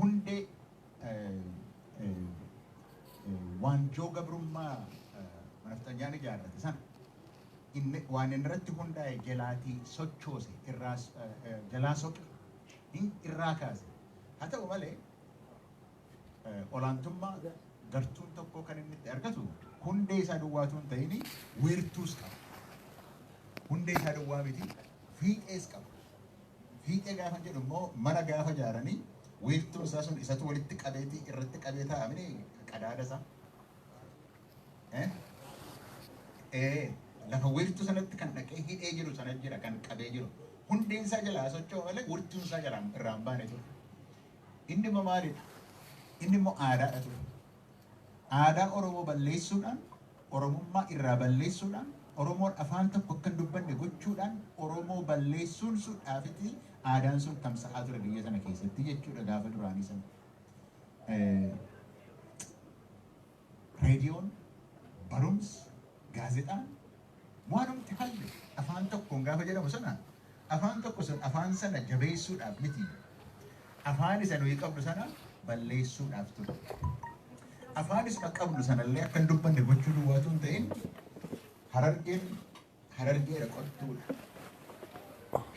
hundee waanjoo gabrummaa nafxanyaan ijaarrate sana inni waan irratti hundaa'e jalaatii sochoose irraa jalaa soqe irraa kaase haa ta'u malee olaantummaa gartuun tokko kan inni itti argatu hundee isaa duwwaatu hin ta'ini wiirtuus qaba. Hundee isaa duwwaa miti fiixees qaba. Fiixee gaafa jedhu immoo mana gaafa ijaaranii wiirtuun isaa sun isatu walitti qabeetii irratti qabee taa'amini qadaada isaa. Lafa wiirtuu sanatti kan dhaqee hidhee jiru sana jira kan qabee jiru. Hundeen isaa jalaa socho'u malee wiirtuun isaa jalaan irraan baane ture. Inni immoo maalidha? Inni immoo aadaadha ture. Aadaa Oromoo balleessuudhaan, Oromummaa irraa balleessuudhaan, Oromoon afaan tokko akka hin dubbanne gochuudhaan, Oromoo balleessuun suudhaafiti aadaan sun tamsa'aa ture biyya sana keessatti jechuudha gaafa duraanii sana. Reediyoon, barumsi, gaazexaan waanumti halli afaan tokkoon gaafa jedhamu sana afaan tokko sun afaan sana jabeessuudhaaf miti. Afaan isa nuyi qabnu sana balleessuudhaaf ture. Afaan isa qabnu sanallee akka hin dubbanne gochuu duwwaatu hin ta'in harargeedha qottuudha.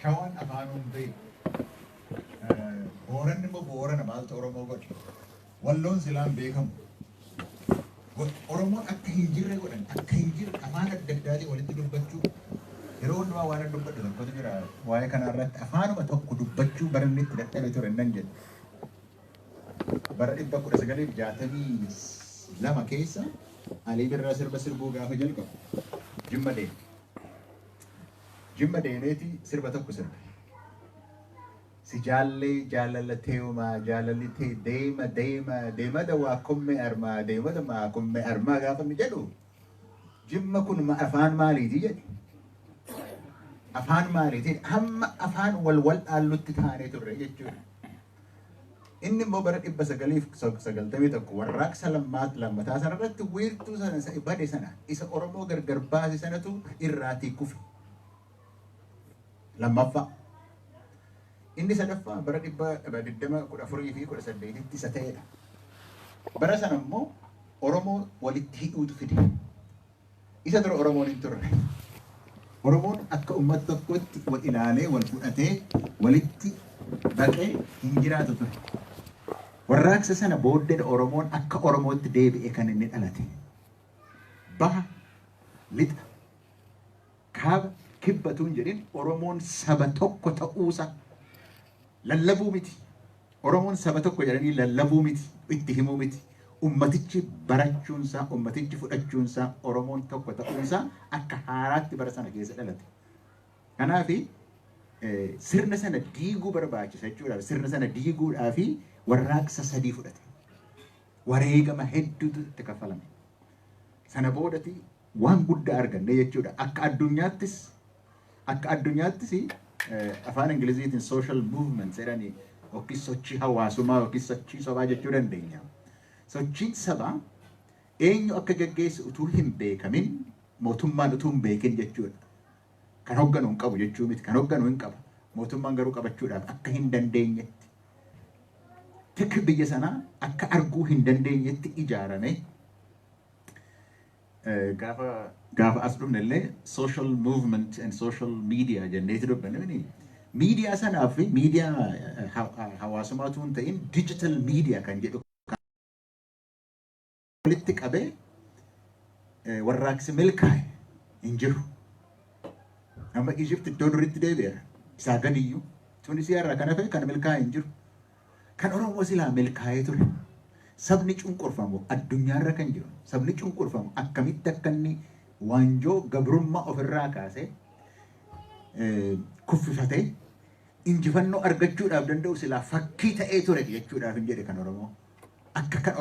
Shawaan afaanuun beeku. Booranni immoo boorana maaltu Oromoo godhe. Walloon silaan beekamu. Oromoon akka hin jirre godhan akka hin jirre afaan adda addaatiin walitti dubbachuu yeroo hundumaa waan hin dubbadhu tokkotu jira waa'ee kanarratti afaanuma tokko dubbachuu bara inni itti dadhabe ture nan jedhu. Bara 1962 keessa Alii Birraa sirba sirbuu gaafa jalqabu Jimma deeme. Jimma deemeeti sirba tokko sirbe. Si jaallee jaalalateeuma jaalalitee deema dawaa komme armaa deema damaa komme armaa gaafa inni jedhu Jimma kun afaan maaliiti jedhe. Afaan maaliiti hamma afaan wal dhaallutti taanee turre jechuudha. Inni immoo bara 1991 warraaqsa lammataa sanarratti wiirtuu sana isa bade sana isa Oromoo gargar baase sanatu irraatii kufe. Lammaffaa. Inni sadaffaa bara 2014 isa ta'edha. Bara sana immoo Oromoo walitti hidhuutu fide. Isa dura Oromoon hin turre. Oromoon akka uummata tokkotti wal ilaalee wal fudhatee walitti baqee hin jiraatu ture. Warraaqsa sana booddee Oromoon akka Oromootti deebi'ee kan inni dhalate. Baha, lixa, kaaba, kibbatuun jedhin Oromoon saba tokko ta'uusa lallabuu miti. Oromoon saba tokko jedhanii lallabuu miti, itti himuu miti. Ummatichi barachuunsaa, ummatichi fudhachuunsaa, Oromoon tokko ta'uunsaa akka haaraatti bara sana keessa dhalate. Kanaaf sirna sana diiguu barbaachisa jechuudha. Sirna sana diiguudhaaf warraaqsa sadii fudhate. Wareegama hedduutu itti kaffalame. Sana boodatti waan guddaa arganne jechuudha. Akka addunyaattis afaan Ingiliziitiin social movement jedhanii yookiin sochii hawaasummaa yookiin sochii sobaa jechuu dandeenya. Sochiin sabaa eenyu akka gaggeessu utuu hin beekamin mootummaan utuu hin beekin jechuudha. Kan hoogganu hin qabu jechuu miti. Kan hoogganu hin qaba. Mootummaan garuu qabachuudhaaf akka hin dandeenyetti. Tikki biyya sanaa akka arguu hin dandeenyetti ijaarame. Gaafa as dhufne illee social movement and social media jenneeti dubbanne. Miidiyaa sanaa fi miidiyaa hawaasummaa utuu hin ta'in digital media kan jedhu walitti qabee warraaqsi milkaa'e hin jiru. Amma Egypt iddoo duritti deebi'eera. Isaa gadiyyuu Tunisiyaa irraa kan hafe kan milkaa'e hin jiru. Kan Oromoo silaa milkaa'ee ture. Sabni cunqurfamu addunyaarra kan jiru. Sabni cunqurfamu akkamitti akka inni waanjoo gabrummaa ofirraa kaasee kuffifatee injifannoo argachuudhaaf danda'u silaa fakkii ta'ee ture jechuudhaaf hin jedhe kan Oromoo. Akka kan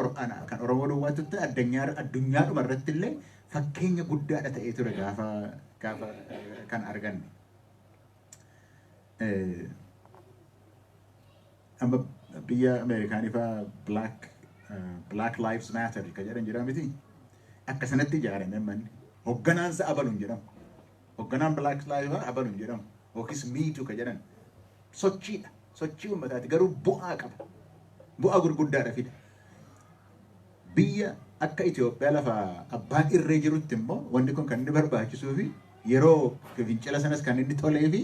Oromoo duwwaatutti addunyaadhuma irratti illee fakkeenya guddaadha ta'ee ture gaafa kan arganne. Amma biyya Ameerikaanii fa'aa Black Lives Matter kan jedhan jira miti. Akka sanatti ijaarame manni. Hoogganaansa abaluun jedhamu. Hoogganaan Black Lives abaluun jedhamu. Yookiis miituu kan jedhan. Sochiidha. Sochii uummataati garuu bu'aa qaba. bu'aa gurguddaadha fida. Biyya akka Itoophiyaa lafa abbaan irree jirutti immoo wanti kun kan inni barbaachisuu fi yeroo fincila sanas kan inni tolee fi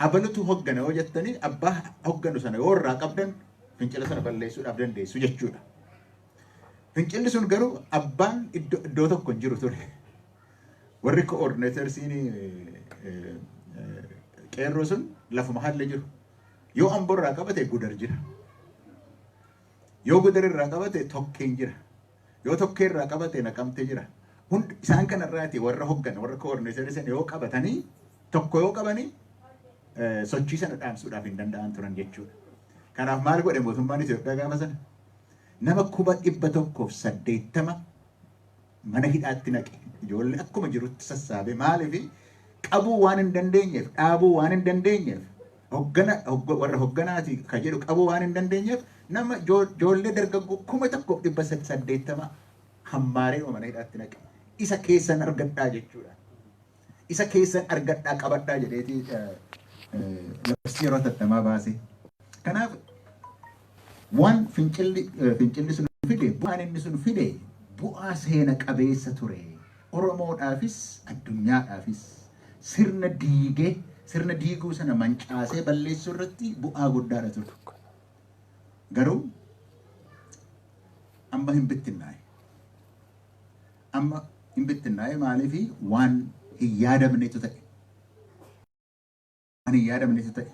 abalutu hoggana yoo jettanii abbaa hogganu sana yoo irraa qabdan fincila sana balleessuudhaaf dandeessu jechuudha. Fincilli sun garuu abbaan iddoo tokko hin jiru ture. Warri coordinatorsiin qeerroo sun lafuma haalli jiru. Yoo Amboo irraa qabate Gudar jira. Yoo Gudar irraa qabate Tokkeen jira. Yoo Tokkee irraa qabate Naqamtee jira. Hundi isaan kanarraati warra hoggan warra coordinatorsiin yoo qabatanii tokko yoo qabanii sochii sana dhaamsuudhaaf hin danda'an turan jechuudha. Kanaaf maal godhe mootummaan Itoophiyaa gaafa sana? Nama 180 mana hidhaatti naqe. Ijoollee akkuma jirutti sassaabee maaliif qabuu waan hin dandeenyeef dhaabuu waan hin dandeenyeef warra hogganaati ka jedhu qabuu waan hin dandeenyeef nama ijoollee dargaggoo 180 hammaaree mana hidhaatti naqe. Isa keessan argadhaa jechuudha. Isa keessan argadhaa qabadhaa jedheeti labsii yeroo tattamaa baase. Kanaaf waan fincilli sun fide bu'aan inni sun fide bu'aa seena qabeessa ture. Oromoodhaafis addunyaadhaafis sirna diiguu sana mancaasee balleessuu irratti bu'aa guddaadha ture. Garuu amma hin bittinnaa'e. Amma hin bittinnaa'e maaliif waan hin yaadamnetu ta'e. Waan hin yaadamnetu ta'e.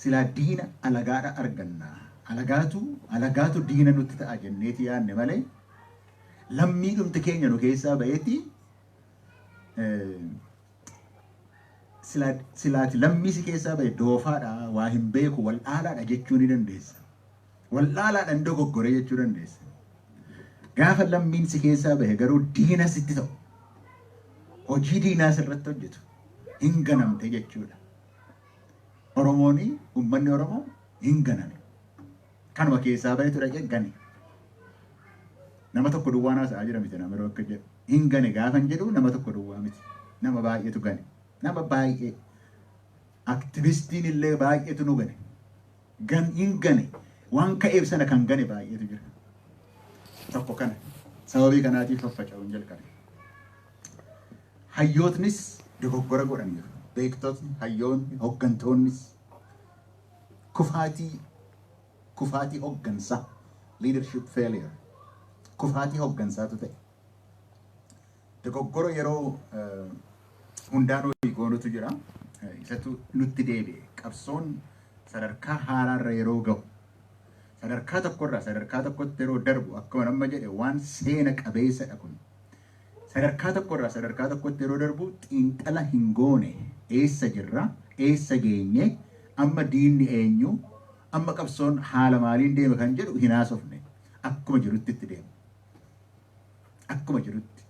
Silaa diina alagaadha argannaa. Alagaatu diina nutti ta'a jenneeti yaadne malee lammii dhumti keenya nu keessaa ba'eeti silaati lammii si keessaa ba'e doofaadha waa hin beeku wal'aalaadha jechuu ni dandeessa. Wal'aalaadhaan dogoggore jechuu dandeessa. Gaafa lammiin si keessaa ba'e garuu diina sitti ta'u hojii diinaa sirratti hojjetu hin ganamte jechuudha. Oromooni uummanni Oromoo hin ganame. Kanuma keessaa ba'etu dhaqee gane. Nama tokko duwwaa haasa'aa jira miti nama yeroo akka jedhu. Hin gane gaafa hin jedhu nama tokko duwwaa miti. Nama baay'eetu gane. Nama baay'ee. Aktiivistiin illee baay'eetu nu gane. Hin gane. Waan ka'eef sana kan gane baay'eetu jira. Tokko kana. Sababii kanaatiif faffaca'uun jalqabe. Hayyootnis dogoggora godhaniiru. Beektotni, hayyoonni, hoggantoonnis kufaatii hoggansaa leadership failure kufaatii hoggansaatu ta'e. Dogoggora yeroo hundaanuu goonutu jira. Isatu nutti deebi'e. Qabsoon sadarkaa haaraarra yeroo gahu sadarkaa tokkorraa sadarkaa tokkotti yeroo darbu akkuma nama jedhe waan seena qabeessadha kun. Sadarkaa tokkorraa sadarkaa tokkotti yeroo darbu xiinxala hin goone eessa jirra eessa geenye amma diinni eenyu amma qabsoon haala maaliin deema kan jedhu hin haasofne akkuma jirutti itti deema. Akkuma jirutti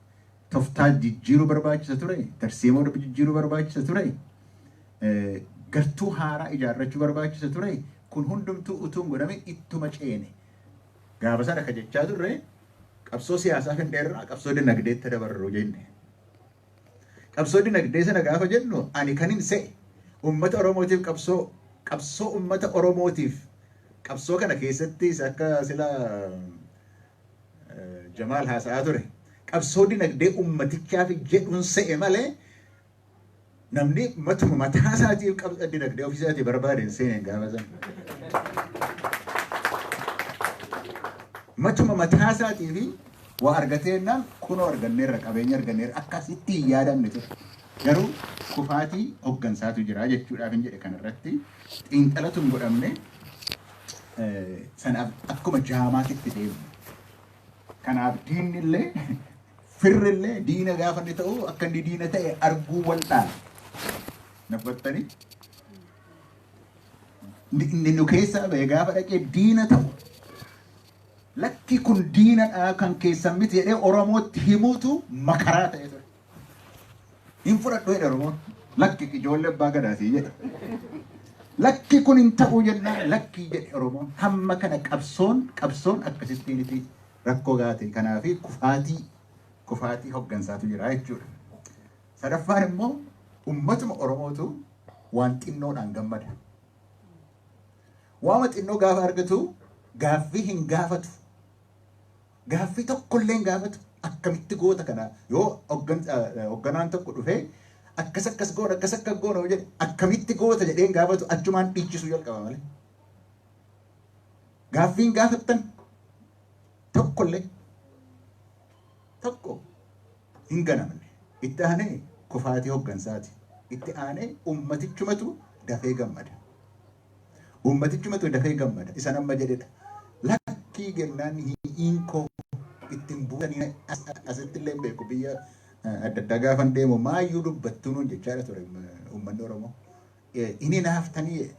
toftaa jijjiiruu barbaachisa ture, tarsiimoo jijjiiruu barbaachisa ture, gartuu haaraa ijaarrachuu barbaachisa ture. Kun hundumtuu utuun godhame ittuma ceene. Gaafa sana ka jechaa turre qabsoo siyaasaa kan dheerraa qabsoo dinagdeetti dabarru jenne. Qabsoo dinagdee sana gaafa jennu ani kan hin se'e uummata Oromootiif qabsoo uummata Oromootiif qabsoo kana keessattis akka sila Jamaal haasa'aa ture qabsoo dinagdee uummatichaaf jedhuun se'e malee namni matuma mataa isaatiif qabsoo dinagdee ofiisaatii barbaadeen seeneen gaafa sana. Matuma mataa isaatiif waa argateenaan kunoo arganneerra qabeenya arganneerra akkasitti hin yaadamne ture. Garuu kufaatii hoggansaatu jira jechuudhaaf hin jedhe kanarratti xiinxalatu hin godhamne sanaaf akkuma jaamaatitti deemu. Kanaaf diinni illee firri illee diina gaafa inni ta'u akka inni diina ta'e arguu wal'aana. Nabbattanii inni nu keessaa ba'e gaafa dhaqee diina ta'u lakki kun diinadhaa kan keessan miti jedhee Oromootti himuutu makaraa ta'e ture. Hin fudhadhu jedhe Oromoon. Lakki ijoollee abbaa gadaatii jedhe. Lakki kun hin ta'uu jennaan lakki jedhe Oromoon. Hamma kana qabsoon akkasittiiniti rakkoo gaate. Kanaafi kufaatii hoggansaatu jira jechuudha. Sadaffaan immoo ummatuma Oromootu waan xinnoodhaan gammada. Waama xinnoo gaafa argatu gaaffii hin gaafatu. Gaaffii tokkollee hin gaafatu. Akkamitti goota kana yoo hoogganaan tokko dhufee akkas goona jedhe akkamitti goota jedhee hin gaafatu achumaan dhiichisuu jalqaba malee. Gaaffii hin gaafattan tokkollee tokko hin ganamne. Itti aanee kufaatii hooggansaati. Itti aanee ummatichumatu dafee gammada. Ummatichumatu dafee gammada. Isan amma jedhedha. Lakkii gennaan hiinkoo ittiin buutanii asitti illee beeku biyya adda addaa gaafan deemu maayyuu dubbattuu nuun jechaadha ture uummanni Oromoo. Inni naaftanii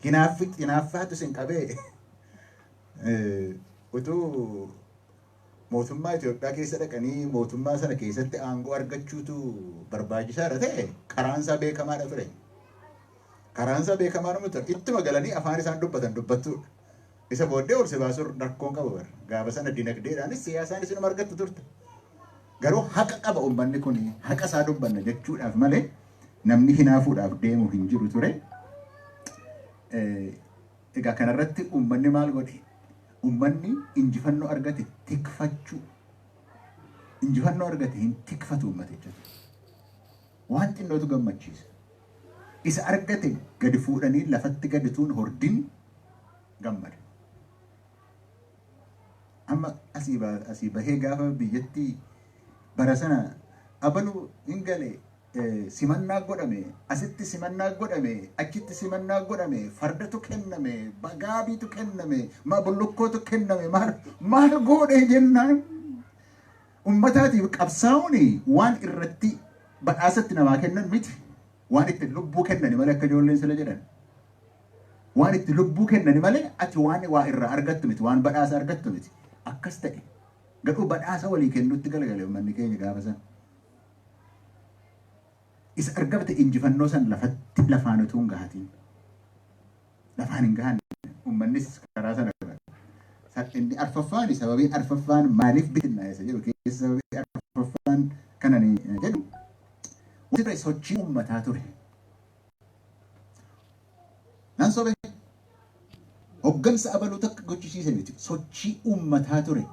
hinaaffaatu isin qabee utuu mootummaa Itoophiyaa keessa dhaqanii mootummaa sana keessatti aangoo argachuutu barbaachisaadha ta'e karaansaa beekamaadha ture. Karaansaa beekamaadha ture. Ittuma galanii afaan isaan dubbatan dubbattuudha. Isa booddee ol si baasuun rakkoon qaba bara. Gaafa sana dinagdeedhaanis siyaasaanis inuma argattu turte. Garuu haqa qaba uummanni kun haqa isaa dubbanna jechuudhaaf malee namni hinaafuudhaaf deemu hin jiru ture. Egaa kanarratti uummanni maal godhe? Uummanni injifannoo argate tikfachuu. Injifannoo argate hin tikfatu uummaticha. Waan xinnootu gammachiisa. Isa argate gadi fuudhanii lafatti gadi tuun hordin gammada. Amma asii bahee gaafa biyyatti bara sana abaluu hin galee simannaa godhame, asitti simannaa godhame, achitti simannaa godhame, fardatu kenname, bagaabiitu kenname, bullukkootu kenname, maal godhe jennaan ummataatiif qabsaa'uun waan irratti badhaasatti namaa kennan miti. Waan itti lubbuu kennani malee akka ijoolleen sila jedhan. Waan itti lubbuu kennani malee ati waan waa irraa argattu miti, waan badhaasa argattu miti. Akkas ta'e gadhuu badhaasa walii kennuutti galagale uummanni keenya gaafa sana. Isa argamte injifannoo san lafaan utuu hin gahatiin. Lafaan hin gahanne uummannis karaa sana gara. Inni arfaffaan sababiin arfaffaan maaliif bitinna isa jedhu keessa sababii arfaffaan kanani jedhu. Wanti sochii uummataa ture. Nan sobe hoggansa abaluu takka gochisiisan miti. Sochii uummataa ture.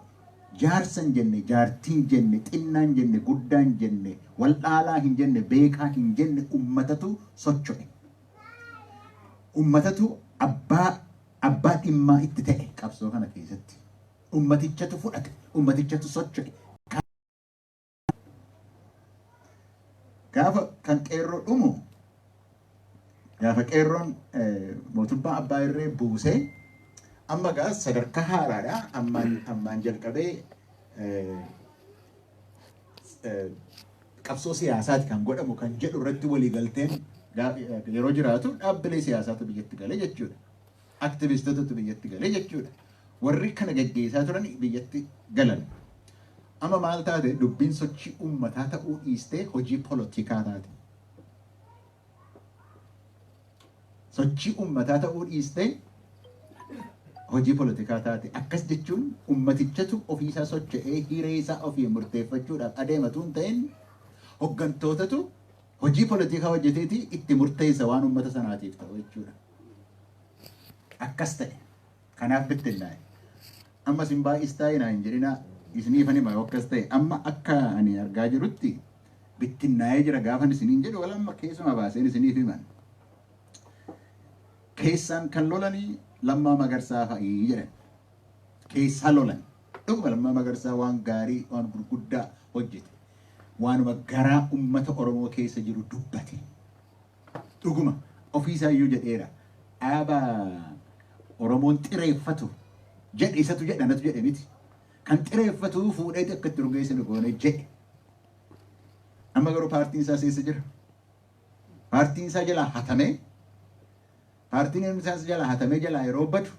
Jaarsan jenne, jaartiin jenne, xinnaan jenne, guddaan jenne, waldhaalaa hin jenne, beekaa hin jenne uummatatu socho'e. Uummatatu abbaa dhimmaa itti ta'e qabsoo kana keessatti. Uummatichatu fudhate, uummatichatu socho'e. Gaafa kan qeerroo dhumu, gaafa qeerroon mootummaa abbaa irree buusee amma gaa sadarkaa haaraadha. Ammaan jalqabee qabsoo siyaasaati kan godhamu kan jedhu irratti waliigalteen yeroo jiraatu dhaabbilee siyaasaatu biyyatti galee jechuudha. Aktiivistootatu biyyatti galee jechuudha. Warri kana gaggeessaa turan biyyatti galan. Amma maal taate dubbiin sochii uummataa ta'uu dhiistee hojii poolitikaa taate. Sochii uummataa ta'uu dhiistee hojii poolitikaa taate. Akkas jechuun uummatichatu ofiisaa socho'ee hiree isaa ofii murteeffachuudhaaf adeematu hin ta'in hoggantootatu hojii poolitikaa hojjeteeti itti murteessa waan uummata sanaatiif ta'u jechuudha. Akkas ta'e. Kanaaf bittinnaa'e. Amma sin baay'istaayinaa hin jedhinaa isiniifan hima akkas ta'e. Amma akka ani argaa jirutti bittinnaa'ee jira gaafan isiniin jedhu walamma keessuma baaseen isiniif himan. Keessaan kan lolanii Lammaa Magarsaa fa'ii jedhan. Keessaa lolan. Dhuguma Lammaa Magarsaa waan gaarii, waan gurguddaa hojjete. Waanuma garaa uummata Oromoo keessa jiru dubbate. Dhuguma ofiisaa iyyuu jedheera. Dhaaba Oromoon xireeffatu jedhe isatu jedhanatu jedhe miti. Kan xireeffatu fuudheeti akka itti rugeessinu goone jedhe. Amma garuu paartiin isaa seessa jira. Paartiin isaa jalaa hatamee paartiin isaa jalaa hatamee jalaa yeroo badu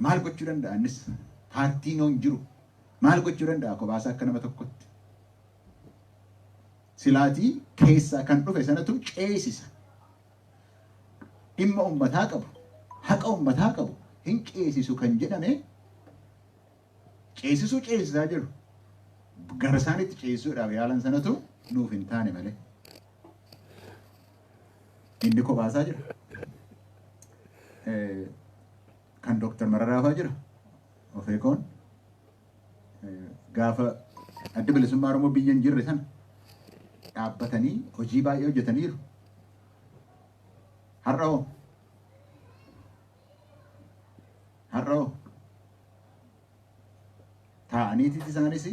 maal gochuu danda'anis paartiin hin jiru. Maal gochuu danda'a kophaasa akka nama tokkotti. Silaatii keessaa kan dhufe sanatu ceesisa. Dhimma uummataa qabu, haqa uummataa qabu hin ceesisu kan jedhame ceesisuu ceesisaa jiru. Gara isaaniitti ceesisuudhaaf yaalan sanatu nuuf hin taane malee. Inni kophaasaa jira. kan Dr. Mararaafaa jira of eegoon gaafa adda bilisummaa Oromoo biyya hin jirre sana dhaabbatanii hojii baay'ee hojjetaniiru. Har'oo taa'aniitis isaanis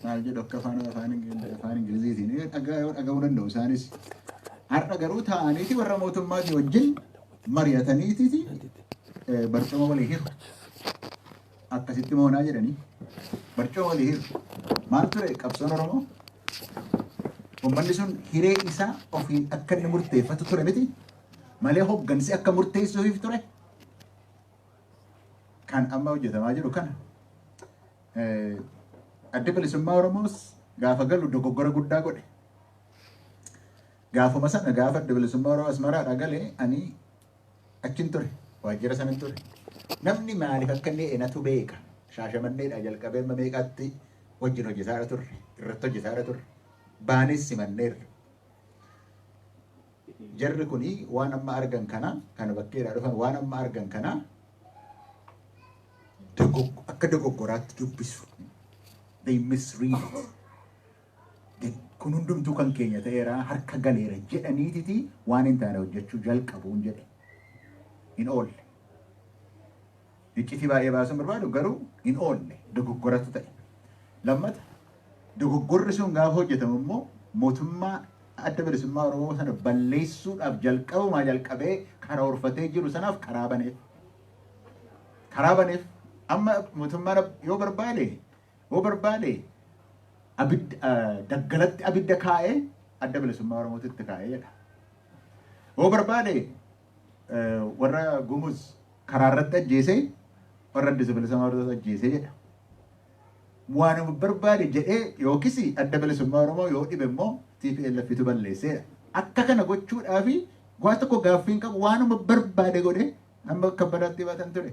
maal jedhu akka afaan Ingiliziitiin dhaga'uu danda'u isaanis. Har'a garuu taa'aniiti warra mootummaatii wajjin mari'ataniiti barcuma walii hiru. Akkasitti moonaa jedhanii barcuma walii hiru. Maal ture qabsoon Oromoo? Uummanni sun hiree isaa ofiin akka inni murteeffatu ture miti malee hoggansi akka murteessuuf ture. Kan amma hojjetamaa jiru kana. Adda bilisummaa Oromoos gaafa galu dogoggora guddaa godhe. Gaafuma sana gaafa adda bilisummaa Oromoo Asmaraadhaa galee ani achin ture waajjira sana hin ture. Namni maaliif akka inni enatu beeka Shaashamanneedhaa jalqabee amma meeqaatti wajjin hojjetaadha turre irratti hojjetaadha turre baanis simanneerra. Jarri kuni waan amma argan kana kan bakkeedhaa dhufan waan amma argan kana akka dogoggoraatti dubbisu. They misread it. Kun hundumtuu kan keenya ta'eera harka galeera jedhaniititi waan hin taane hojjechuu jalqabuun jedhe hin oolle. Iccitii baay'ee baasuun barbaadu garuu hin oolle dogoggoratu ta'e. Lammata dogoggorri sun gaafa hojjetamu immoo mootummaa adda bilisummaa Oromoo sana balleessuudhaaf jalqabee karoorfatee jiru sanaaf karaa baneef. Amma mootummaan yoo barbaade daggalatti abidda kaa'ee adda bilisummaa Oromootitti kaa'ee jedha. Yoo barbaade warra Gumuz karaarratti ajjeesee warra adda bilisummaa Oromoo ajjeesee jedha. Waanuma barbaade jedhee yookiis adda bilisummaa Oromoo yoo dhibe immoo TPLFitu balleesseedha. Akka kana gochuudhaafi waan tokko gaaffiin qabu waanuma barbaade godhee amma kabbadaatti baatan ture.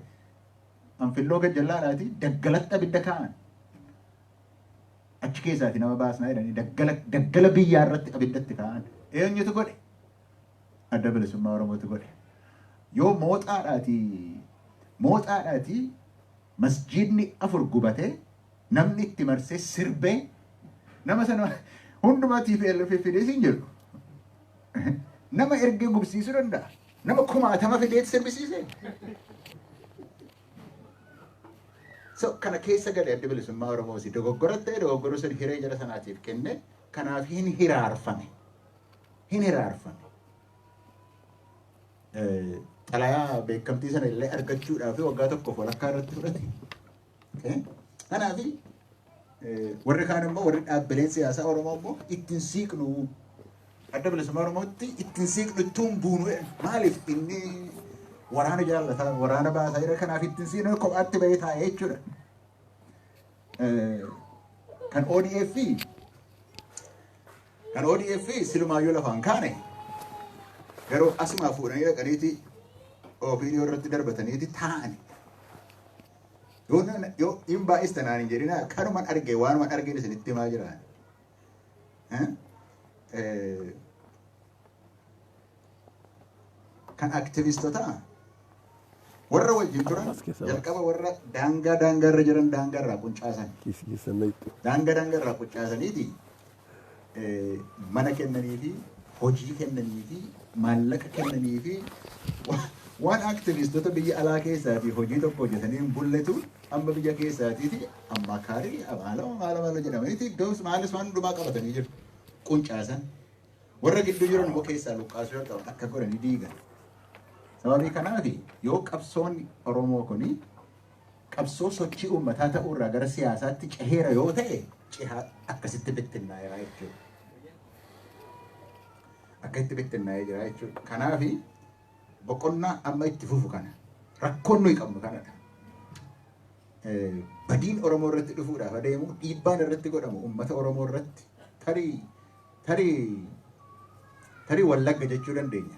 Anfilloo gajjallaadhaati daggalatti abidda kaa'an. Achi keessaati nama baasnaa jedhanii daggala biyyaa irratti abiddatti kaa'an. Eenyutu godhe? Adda bilisummaa Oromootu godhe. Yoo mooxaadhaati masjiidni 4 gubatee namni itti marsee sirbee nama sana hundumaa TPLF fidee siin jedhu. Nama ergee gubsiisuu danda'a. Nama 1000 fidee sirbisiisee. So kana keessa gale adda bilisummaa Oromoo si dogoggora ta'e dogoggoruu sun hiree jara sanaatiif kenne kanaaf hin hiraarfame. Xalayaa beekamtii sana illee argachuudhaaf waggaa tokkoof walakkaa irratti fudhate. Kanaaf warri kaan immoo warri dhaabbileen siyaasaa Oromoo immoo ittiin siiqnu adda bilisummaa Oromootti ittiin siiqnu ittuun buunu maaliif inni waraana jaallata waraana baasaa jira kanaaf ittiin siiqnu kophaatti bahee taa'ee jechuudha. Kan ODF silumaayyoo lafaan kaane garuu asumaa fuudhanii dhaqaniiti OPDO irratti darbataniiti taa'ani. Yoo hin baay'is tanaan hin jedhina kanuman arge waanuman argeen isinitti himaa jiraan. Kan aktiivistootaa warra wajjin turan jalqaba warra daangaa irra jiran daangaa irraa quncaasan. Daangaa irraa quncaasaniti mana kennanii fi hojii kennanii fi maallaqa kennanii fi waan aktiivistoota biyya alaa keessaatii hojii tokko hojjetanii hin bulletu amma biyya keessaatiiti amma kaarii maala jedhamaniiti iddoos maalis waan hundumaa qabatanii jiru quncaasan. Warra gidduu jiran immoo keessaa luqqaasuu yoo qaban akka godhanii diigan. Sababii kanaaf yoo qabsoon Oromoo kuni qabsoo sochii uummataa ta'uurraa gara siyaasaatti ceheera yoo ta'e cehaa akkasitti bittinnaa'eera jechuudha. Akka itti bittinnaa'ee jira jechuudha. Kanaaf boqonnaa amma itti fufu kana rakkoon nuyi qabnu kanadha. Badiin Oromoo irratti dhufuudhaaf adeemu dhiibbaan irratti godhamu uummata Oromoo irratti tarii Wallagga jechuu dandeenya.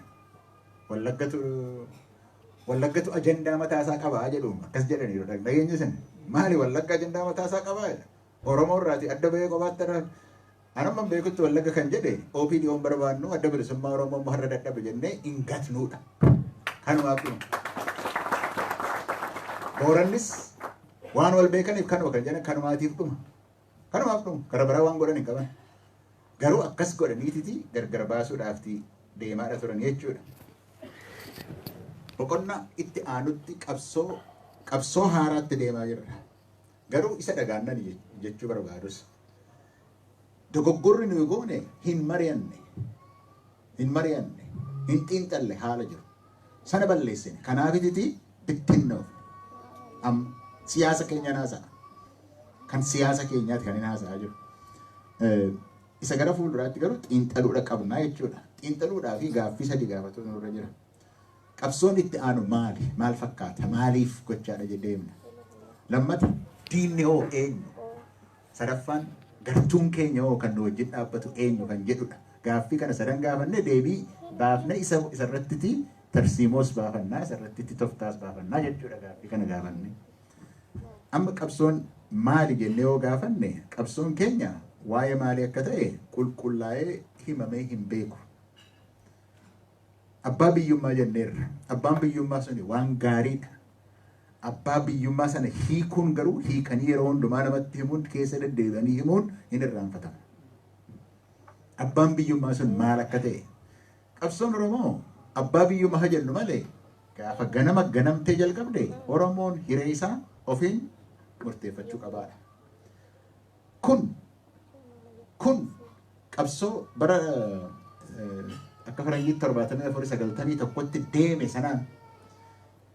Wallaggatu ajandaa mataasaa qabaa jedhuun akkas jedhaniiru dhageenyi sun maali Wallagga ajandaa mataasaa qabaa jedha. Oromoo irraati adda bahee qofaatti irraan anamma beekutti Wallagga kan jedhe OPDO'n barbaannu adda bilisummaa Oromoo har'a dadhabe jennee hin gatnuudha. Kanumaaf Boorannis waan wal beekaniif kanuma kan jedhan kanumaatiif dhuma. Kanumaaf dhuma. Kara biraa waan godhan hin qaban. Garuu akkas godhaniititi gargar baasuudhaafti deemaadha turan jechuudha. Boqonnaa itti aanutti qabsoo haaraatti deemaa jirra. Garuu isa dhagaannan jechuu barbaadus. Dogoggorri nuyi goone hin mari'anne, hin xiinxalle haala jiru. Sana balleessine. Kanaafititi bittinnoof. Siyaasa keenya naasa'a. Kan siyaasa keenyaati kan hin haasa'aa jiru. Isa gara fuulduraatti garuu xiinxaluudha qabnaa jechuudha. Xiinxaluudhaa fi gaaffii sadii gaafatu nurra jira. Qabsoon itti aanu maali? Maal fakkaata? Maaliif gochaadha jedheemna? Lammata diinni hoo eenyu? Sadaffaan gartuun keenya hoo kan nu wajjin dhaabbatu eenyu kan jedhudha. Gaaffii kana sadan gaafanne deebii baafne isarratti tarsiimoos baafannaa isarratti toftaas baafannaa jechuudha gaaffii kana gaafanne. Amma qabsoon maali jennee yoo gaafanne qabsoon keenya waa'ee maalii akka ta'e qulqullaa'ee himamee hin beeku. Abbaa biyyummaa jenneerra. Abbaan biyyummaa suni waan gaariidha. Abbaa biyyummaa sana hiikuun garuu hiikanii yeroo hundumaa namatti himuun keessa deddeebi'anii himuun hin irraanfatamu. Abbaan biyyummaa sun maal akka ta'e. Qabsoon Oromoo abbaa biyyummaa jennu malee gaafa ganamtee jalqabde Oromoon hiree isaa ofiin murteeffachuu qabaadha. Kun qabsoo bara akka faranjiitti 74-91tti deeme sanaan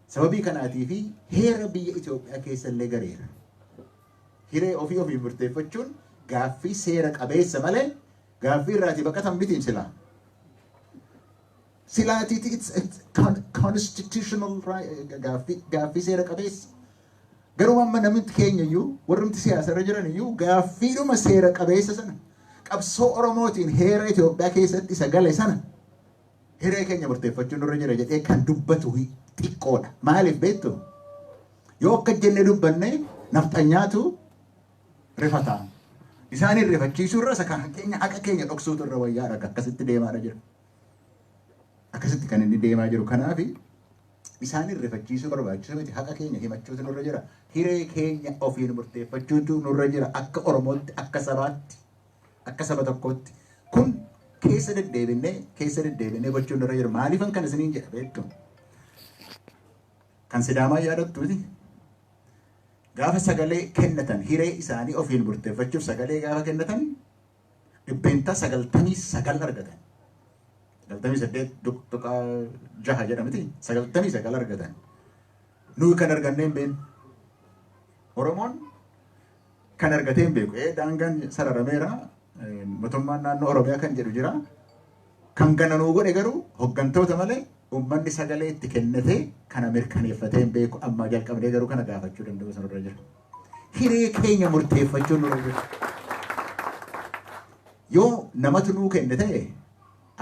sababii kanaatii fi heera biyya Itoophiyaa keessa illee gareera. Hiree ofii murteeffachuun gaaffii seera qabeessa malee gaaffii irraatii baqatan mitiim silaa. Silaatiiti it's constitutional gaaffii seera qabeessa. Garuu amma namni keenya iyyuu warrumti siyaasa irra jiran iyyuu gaaffiidhuma seera qabeessa sana qabsoo Oromootiin heera Itoophiyaa keessatti isa gale sana hiree keenya murteeffachuun nurra jira jedhee kan dubbatu xiqqoodha. Maaliif beektu? Yoo akka jennee dubbanne nafxanyaatu rifataa. Isaanin rifachiisuu irra isa kan keenya haqa keenya dhoksuutu irra wayyaadha. Akkasitti deemaadha jira. Akkasitti kan inni deemaa jiru. Kanaaf isaanin rifachiisuu barbaachisu miti haqa keenya himachuutu nurra jira. Hiree keenya ofiin murteeffachuutu nurra jira. Akka Oromootti, akka sabaatti, akka saba tokkootti. Kun keessa deddeebinee gochuun nurra jira. Maaliifan kan isiniin jedha beektu? Kan Sidaamaa yaadattuuti. Gaafa sagalee kennatan hiree isaanii ofiin murteeffachuuf sagalee gaafa kennatan dhibbeentaa 99 argatan. 98.6 jedhamti 99 argatan. Nuyi kan arganne hin beeknu. Oromoon kan argatee hin beeku. Daangaan sararameera. Mootummaan naannoo Oromiyaa kan jedhu jira. Kan gananuu godhe garuu hoggantoota malee uummanni sagalee itti kennatee kana mirkaneeffatee hin beeku. Amma jalqabnee garuu kana gaafachuu danda'u sanarra jira. Hiree keenya murteeffachuun nurra jira. Yoo namatu nuu kenne ta'e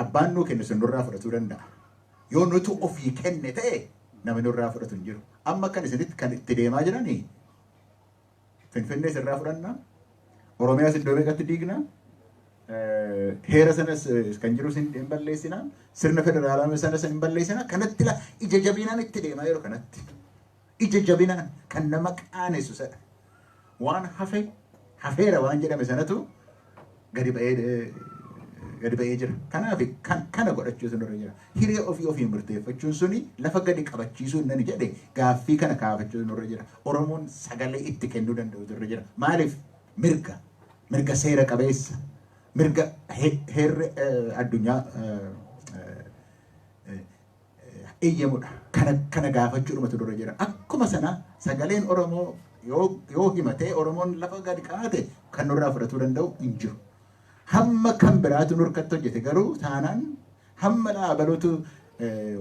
abbaan nuu kenne sun nurraa fudhatuu danda'a. Yoo nutu ofii kenne ta'e namni nurraa fudhatu hin jiru. Amma kan isinitti kan itti deemaa jiranii Finfinnee sirraa fudhannaa. Oromiyaas iddoo meeqatti diignaa. Heera sanas kan jiru hin balleessinaa. Sirna federaalaa sanas hin balleessinaa. Kanatti ija jabinaan itti deemaa jiru kanatti. Ija jabinaan kan nama qaanessu sana. Waan hafeera waan jedhame sanatu gadi ba'ee jira. Kanaaf kana godhachuutu nurra jira. Hiree ofii murteeffachuun suni lafa gadi qabachiisuun nani jedhe gaaffii kana kaafachuutu nurra jira. Oromoon sagalee itti kennuu danda'utu nurra jira. Maaliif? Mirga seera qabeessa. Mirga heerri addunyaa eeyyamudha. Kana gaafachuudhumatu nurra jira. Akkuma sana sagaleen Oromoo yoo himatee Oromoon lafa gadi qaate kan nurraa fudhatuu danda'u hin jiru. Hamma kan biraatu nurkatti hojjete garuu taanaan hamma dhaabalootu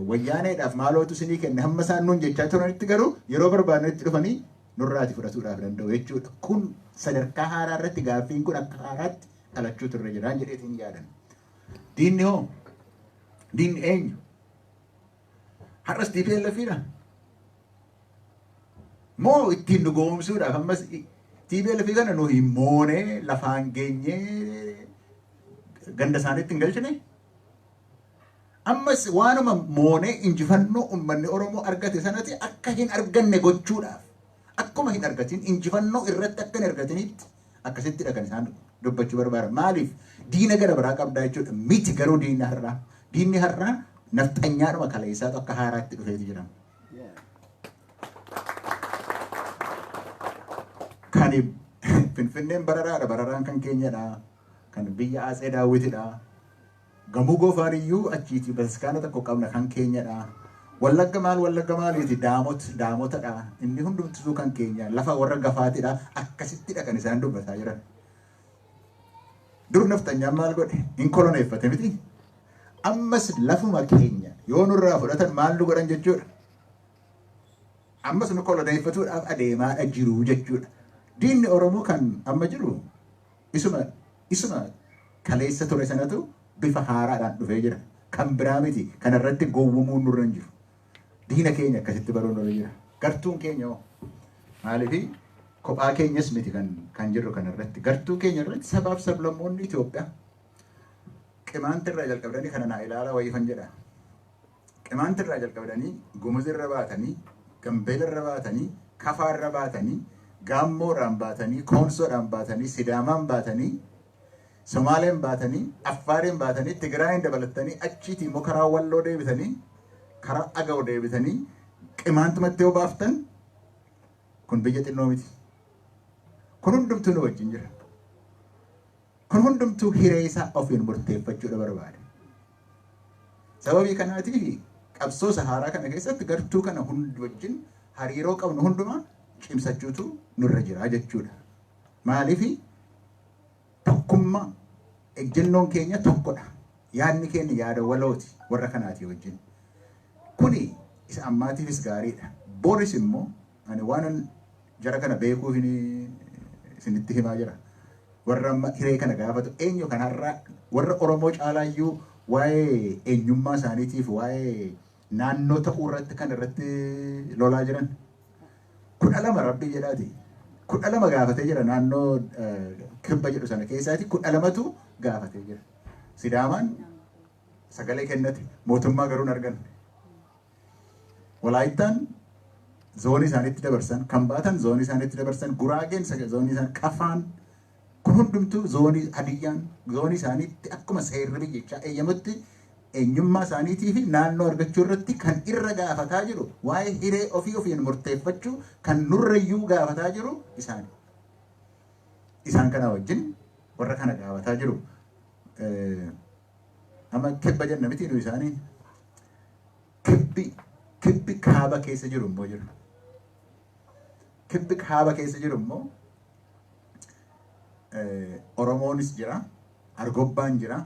wayyaaneedhaaf maalootu sinii kenne hamma isaan nuun jechaa turanitti garuu yeroo barbaadanitti dhufanii nurraati fudhatuudhaaf danda'u jechuudha. Kun sadarkaa haaraa irratti gaaffiin kun akka haaraatti dhalachuutu irra jiraan jedheetiin yaadan. Diinni hoo? Diinni eenyu? Har'as TPLFidha. Moo ittiin nu goomsuudhaaf ammas TPLF kana nu hin moonee lafaan geenyee ganda isaaniitti hin galchine? Ammas waanuma moonee injifannoo uummanni Oromoo argate sanatti akka hin arganne gochuudhaaf akkuma hin argatin injifannoo irratti akka hin argatinitti akkasitti dhagan isaan dubbachuu barbaadan. Maaliif diina gara biraa qabdaa jechuudha. Miti garuu diinni har'aa. Diinni har'aa nafxanyaadhuma kaleessaatu akka haaraatti dhufeeti jedhama. Kan Finfinneen bararaadha. Bararaan kan keenyadha. Kan biyya Atsee Daawwitidha. Gamoo Goofaan iyyuu achiiti bataskaana tokko qabna kan keenyadha. Wallagga maaliiti daamotadha. Inni hundumtuu kan keenya lafa warra gafaatidha. Akkasittidha kan isaan dubbataa jiran. Dur nafxanyaan maal godhe? Hin koloneeffate miti. Ammas lafuma keenya yoo nurraa fudhatan maal nu godhan jechuudha. Ammas nu koloneeffatuudhaaf adeemaadha jiru jechuudha. Diinni Oromoo kan amma jiru isuma kaleessa ture sanatu bifa haaraadhaan dhufee jira. Kan biraa miti. Kanarratti gowwumuun nurra hin jiru. Diina keenya akkasitti baruun nurra jira. Gartuun keenya hoo maaliifi kophaa keenyas miti kan jirru kanarratti. Gartuu keenya irratti sabaaf sablammoonni Itoophiyaa qimaantirraa jalqabdanii kana naa ilaala wayiifan jedha. Qimaantirraa jalqabdanii gumuzirra baatanii gambeelarra baatanii kafaarra baatanii gaammoodhaan baatanii koonsoodhaan baatanii sidaamaan baatanii Somaaleen baatanii Affaariin baatanii Tigraayin dabalatanii achiitii immoo karaa Walloo deebitanii karaa Agaw deebitanii qimaantumatti yoo baaftan kun biyya xinnoo miti. Kun hundumtuu nu wajjin jira. Kun hundumtuu hiree isaa ofiin murteeffachuudha barbaada. Sababii kanaatiif qabsoo Saharaa kana keessatti gartuu kana hundi wajjin hariiroo qabnu hundumaa cimsachuutu nurra jira jechuudha. Maaliifi tokkummaa ejjennoon keenya tokkodha. Yaadni keenya yaada walooti warra kanaati wajjin. Kuni isa ammaatiifis gaariidha. Boris immoo ani waan jara kana beekuuf isinitti himaa jira. Warra hiree kana gaafatu eenyu kanarraa warra Oromoo caalaayyuu waa'ee eenyummaa isaaniitiif waa'ee naannoo ta'uu irratti kan irratti lolaa jiran. 12 rabbii jedhaati. 12 gaafatee jira naannoo kibba jedhu sana keessaati 12tu gaafatee jira. Sidaamaan sagalee kennate mootummaa garuu hin arganne. Walaayittaan zoonii isaaniitti dabarsan kan baatan zoonii isaaniitti dabarsan Guraageen zoonii isaan Kafaan kun hundumtuu zoonii Hadiyyaan zoonii isaaniitti akkuma seerri biyyichaa eeyyamutti eenyummaa isaaniitii fi naannoo argachuu irratti kan irra gaafataa jiru waa'ee hiree ofiin murteeffachuu kan nurrayyuu gaafataa jiru isaani. Isaan kana wajjin warra kana gaafataa jiru. Amma kibba jenna miti nu isaanii. Kibbi kaaba keessa jiru immoo jiru. Kibbi kaaba keessa jiru immoo Oromoonis jira, Argobbaan jira,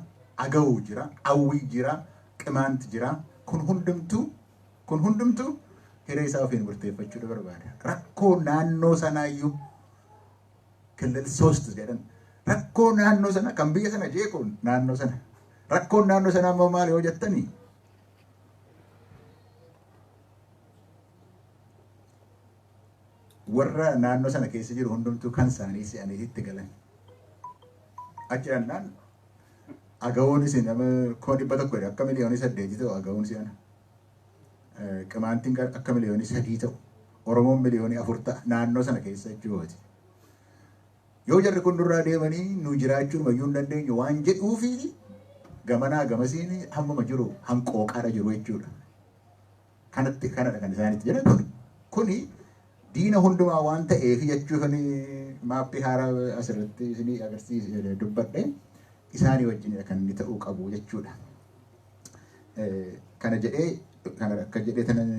Agawuu jira, Awwii jira, Qimaant jira. Kun hundumtuu hiree isaa ofiin murteeffachuudha barbaada. Rakkoo naannoo sanaayyuu kilil soost jedhan. Rakkoo naannoo sana kan biyya sana jeequun naannoo sana. Rakkoon naannoo sanaa immoo maali yoo jettanii? Warra naannoo sana keessa jiru hundumtuu kan isaanii si'aniitti galan. Achi jennaan Agawuunis nama 100 akka miliyoonii 8 ta'u Agawuun si'ana. Qimaantiin akka miliyoonii 3 ta'u. Oromoon miliyoonii 4 ta'a naannoo sana keessa jechuudha. Yoo jarri kun durraa deemanii nu jiraachuun mayyuu hin dandeenyu waan jedhuufi gamanaa gamasiin hammuma jiru hanqooqaadha jiru jechuudha. Kanadha kan isaanitti jedhan kuni diina hundumaa waan ta'eef jechuun maappii haaraa asirratti isinii agarsiise dubbadhe isaanii wajjin kan inni ta'uu qabu jechuudha. Kana akka jedhee tanan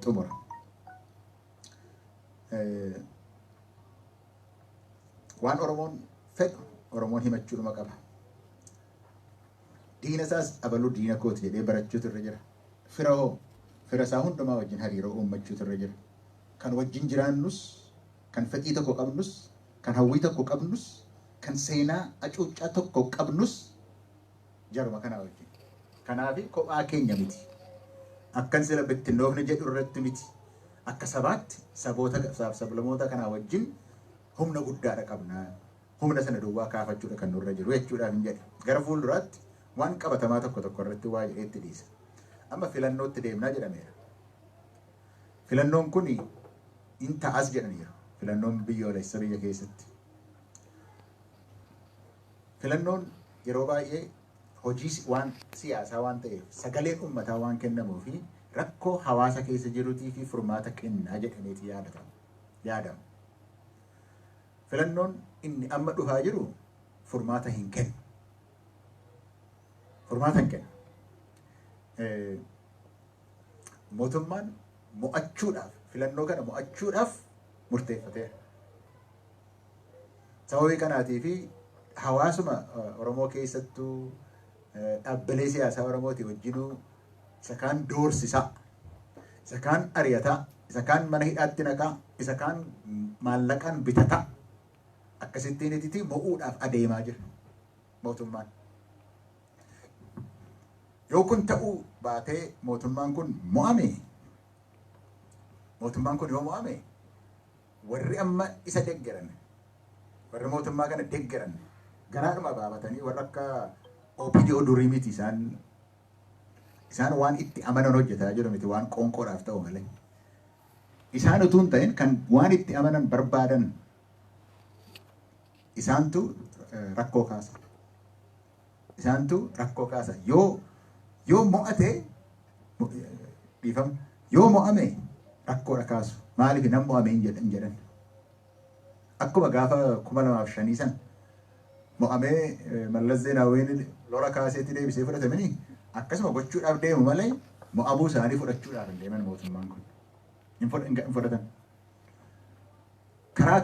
xumura. Waan Oromoon fedhu Oromoon himachuudhuma qaba. Diina isaas abaluu diina kooti jedhee barachuutu irra jira. Fira isaa hundumaa wajjin hariiroo uummachuutu irra jira. Kan wajjin jiraannus, kan fedhii tokko qabnus, kan hawwii tokko qabnus, kan seenaa acuuccaa tokko qabnus jaruma kanaa wajjin. Kanaafi kophaa keenya miti. Akkan sila bittinnoofne jedhu irratti miti. Akka sabaatti saboota sablamoota kanaa wajjin humna guddaadha qabna. Humna sana duwwaa kaafachuudha kan nurra jiru jechuudhaaf hin jedhe. Gara fuulduraatti waan qabatamaa tokko irratti waa jedheetti dhiisa. Amma filannootti deemnaa jedhameera. Filannoon kuni inta as jedhaniiru filannoon biyyoolessa biyya keessatti. Filannoon yeroo baay'ee hojii waan siyaasaa waan ta'eef sagaleen uummataa waan kennamuu fi rakkoo hawaasa keessa jiruutii fi furmaata kennaa jedhameeti yaadama. Filannoon inni amma dhufaa jiru furmaata hin kennu. Furmaata hin kennu. Mootummaan mo'achuudhaaf filannoo kana mo'achuudhaaf murteeffateera. Sababii kanaatii fi hawaasuma Oromoo keessattuu dhaabbilee siyaasaa Oromooti wajjinuu isa kaan doorsisaa, isa kaan ari'ataa, isa kaan mana hidhaatti naqaa, isa kaan maallaqaan bitataa akkasittiin itti mo'uudhaaf adeemaa jira mootummaan. Yoo kun ta'uu baatee mootummaan kun mo'ame, mootummaan kun yoo mo'ame warri amma isa deeggaran, warri mootummaa kana deeggaran garaadhuma baafatanii warra akka OPDO durii miti isaan waan itti amanan hojjetaa jiru miti waan qoonqoodhaaf ta'u malee. Isaan utuu hin ta'in kan waan itti amanan barbaadan isaantu rakkoo kaasa. Isaantu rakkoo kaasa. Yoo mo'ate dhiifama. Yoo mo'ame rakkoodha kaasu. Maaliif nan mo'ame hin jedhan. Akkuma gaafa 2005 san mo'amee Mallas Zeenaawiin lola kaaseetti deebisee fudhatamanii akkasuma gochuudhaaf deemu malee mo'amuu isaanii fudhachuudhaaf hin deeman mootummaan kun. Hin fudhatan. Karaa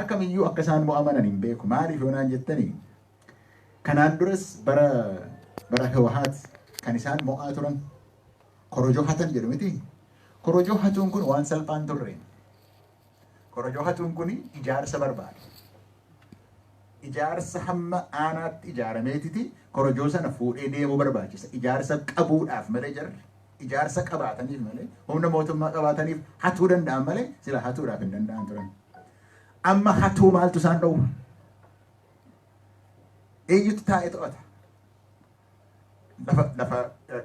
kamiyyuu akka isaan mo'amanan hin beeku. Maaliif yoonaan jettanii kanaan duras bara Hawwaat kan isaan mo'aa turan korojoo hatan jedhu miti. Korojoo hatuun kun waan salphaan turre. Korojoo hatuun kun ijaarsa barbaada. Ijaarsa hamma aanaatti ijaarameetiti korojoo sana fuudhee deemuu barbaachisa. Ijaarsa qabuudhaaf malee jarri. Ijaarsa qabaataniif malee humna mootummaa qabaataniif hatuu danda'an malee sila hatuudhaaf hin danda'an turan. Amma hatuu maaltu isaan dhowwa? Eenyutu taa'ee to'ata? Lafa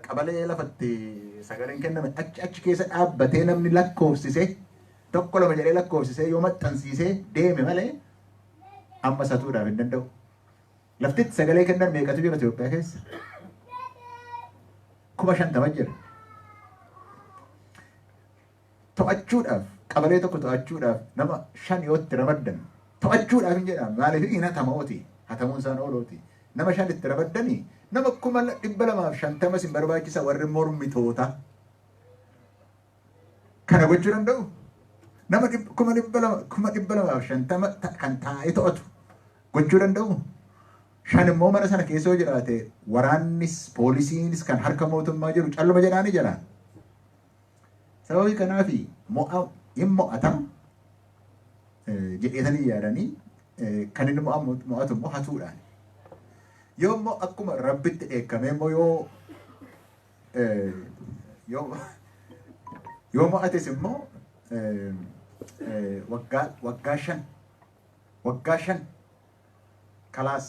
qabalee lafatti sagaleen kenname achi keessa dhaabbatee namni lakkoofsisee tokko lama jedhee lakkoofsisee yoo maxxansiisee deeme malee amma hatuudhaaf hin danda'u. Laftitti sagalee kennan meeqatu jira Itoophiyaa keessa? 50,000 jira. To'achuudhaaf qabalee tokko to'achuudhaaf nama 5 yoo itti ramaddan to'achuudhaaf hin jedhamu. Maaliif hin hatamooti? Hatamuun isaan oolooti. Nama 5 itti ramaddanii nama 250 sin barbaachisa warri mormitoota. Kana gochuu danda'u? Nama 250 kan taa'ee to'atu gochuu danda'u? 5 immoo mana sana keessa yoo jiraate waraannis poolisiinis kan harka mootummaa jiru calluma jedhaanii jira. Sababii kanaafi hin mo'ata jedheetanii yaadanii kan inni mo'atu immoo hatuudhaan. Yoo immoo akkuma rabbitti dheekkamee immoo yoo mo'ates immoo waggaa 5 kalaas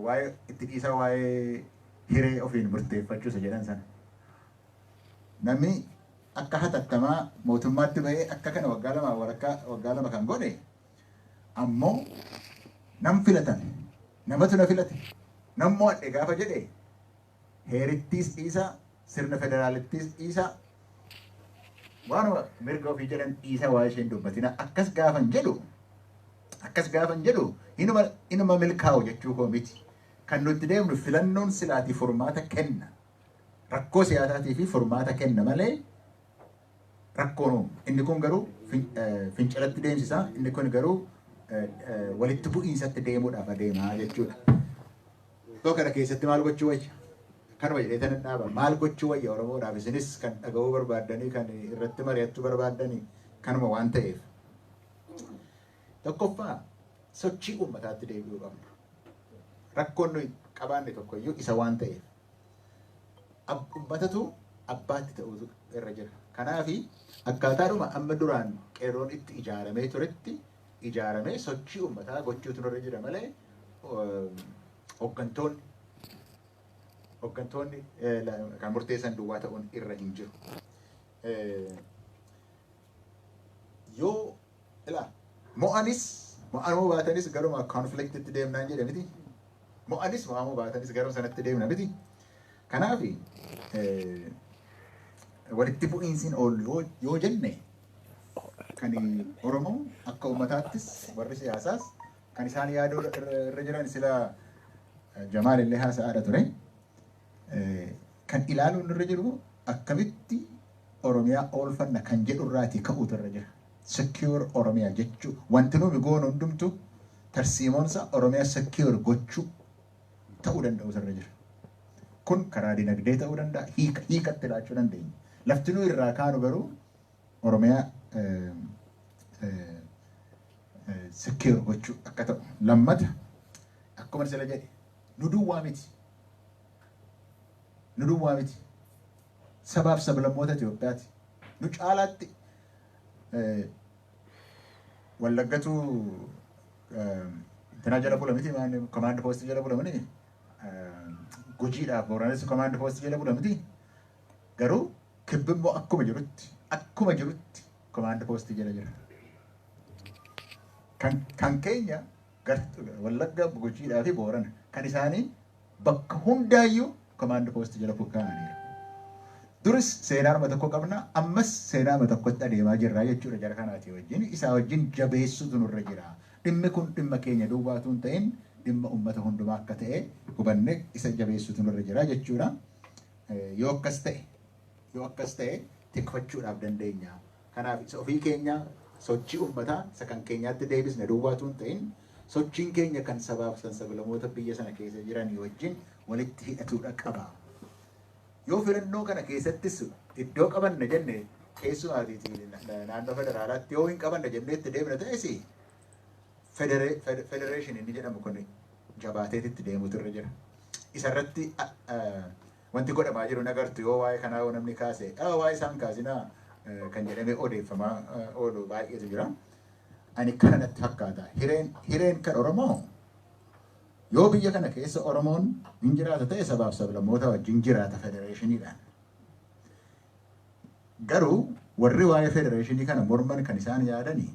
waa'ee itti dhiisaa waa'ee hiree ofiin murteeffachuu isa jedhan sana. Namni akka hatattamaa mootummaatti bahee akka kana waggaa lama kan godhe ammoo nam filatan namatu na filate nam mo'adhe gaafa jedhe heerittiis dhiisaa sirna federaalittiis dhiisaa waanuma mirga ofii jedhan dhiisaa waa'ee isheen dubbatina akkas gaafan jedhu inuma milkaa'u jechuu koo miti. Kan nuti deemnu filannoon silaatii furmaata kenna. Rakkoo siyaasaatii fi furmaata kenna malee rakkoon inni kun garuu fincilatti deemsisaa, inni kun garuu walitti bu'iinsatti deemuudhaaf adeemaa jechuudha. Iddoo kana keessatti maal gochuu wayya? Kanuma jedhee tan dhaaba. Maal gochuu wayya Oromoodhaaf? Isinis kan dhaga'uu barbaaddanii kan irratti mari'achuu barbaaddanii kanuma waan ta'eef. Tokkoffaa sochii uummataatti deebi'uu qabna. Rakkoon nuyi qabaanne tokkoyyuu isa waan ta'eef. Uummatatu abbaatti ta'uutu irra jira. Kanaafi akkaataadhuma amma duraan qeerroon itti ijaaramee turetti ijaaramee sochii uummataa gochuutu irra jira malee hooggantoonni kan murteessan duwwaa ta'uun irra hin jiru. mo'anuu baatanis garuma konfliktitti deemnaan jedhe miti. Mo'anis mo'amuu baatanis garuma sanatti deemna miti. Kanaaf walitti bu'iinsiin oolu yoo jenne kan Oromoo akka uummataattis warri siyaasaas kan isaan yaaduu irra jiran sila Jamaal illee haasa'aadha ture. Kan ilaaluun irra jiru akkamitti Oromiyaa oolfanna kan jedhu irraatii ka'uutu irra jira. Secure Oromiyaa jechuu wanti nuti goonu hundumtu tarsiimoonsa Oromiyaa secure gochuu ta'uu danda'u irra jira. Kun karaa dinagdee ta'uu danda'a, hiikatti laachuu dandeenya. Lafti nu irraa kaanu garuu Oromiyaa secure gochuu akka ta'u. Lammata akkuma sila jedhe nu duwwaa miti. Nu duwwaa miti. Sabaaf sablammoota Itoophiyaati. Nu caalaatti Wallaggatu tanaa jala bula miti command post jala bula miti. Gujiidhaaf Booraanis command post jala bula miti. Garuu kibbimmoo akkuma jirutti command post jala jira. Kan keenya Wallagga Gujiidhaa fi Boorana kan isaanii bakka hundaayyuu command post jala buqqa'aniiru. Duris seenaadhuma tokko qabna, ammas seenaadhuma tokkotti adeemaa jirra jechuudha jara kanaati wajjin. Isaa wajjin jabeessutu nurra jira. Dhimmi kun dhimma keenya duwwaatu hin ta'in dhimma uummata hundumaa akka ta'e hubanne isa jabeessutu nurra jira jechuudha. Yoo akkas ta'e tikfachuudhaaf dandeenya. Kanaaf isa ofii keenya sochii uummataa isa kan keenyaatti deebisne duwwaatu hin ta'in sochiin keenya kan sabaaf sablammoota biyya sana keessa jiranii wajjin walitti hidhatuudha qaba. Yoo filannoo kana keessattis iddoo qabanna jenne keessumaatiiti naannoo federaalaatti yoo hin qabanna jennee itti deemna ta'es federeeshin inni jedhamu kun jabaateetitti deemuutu irra jira. Isarratti wanti godhamaa jiru nagartu yoo waa'ee kanaa yoo namni kaase waa'ee isaan kaasinaa kan jedhamee odeeffamaa oolu baay'eetu jira. Ani kanatti fakkaata. Hireen kan Oromoo yoo biyya kana keessa Oromoon hin jiraata ta'e sabaaf sablammoota wajjin jiraata federeeshiniidhaan. Garuu warri waa'ee federeeshinii kana morman kan isaan yaadanii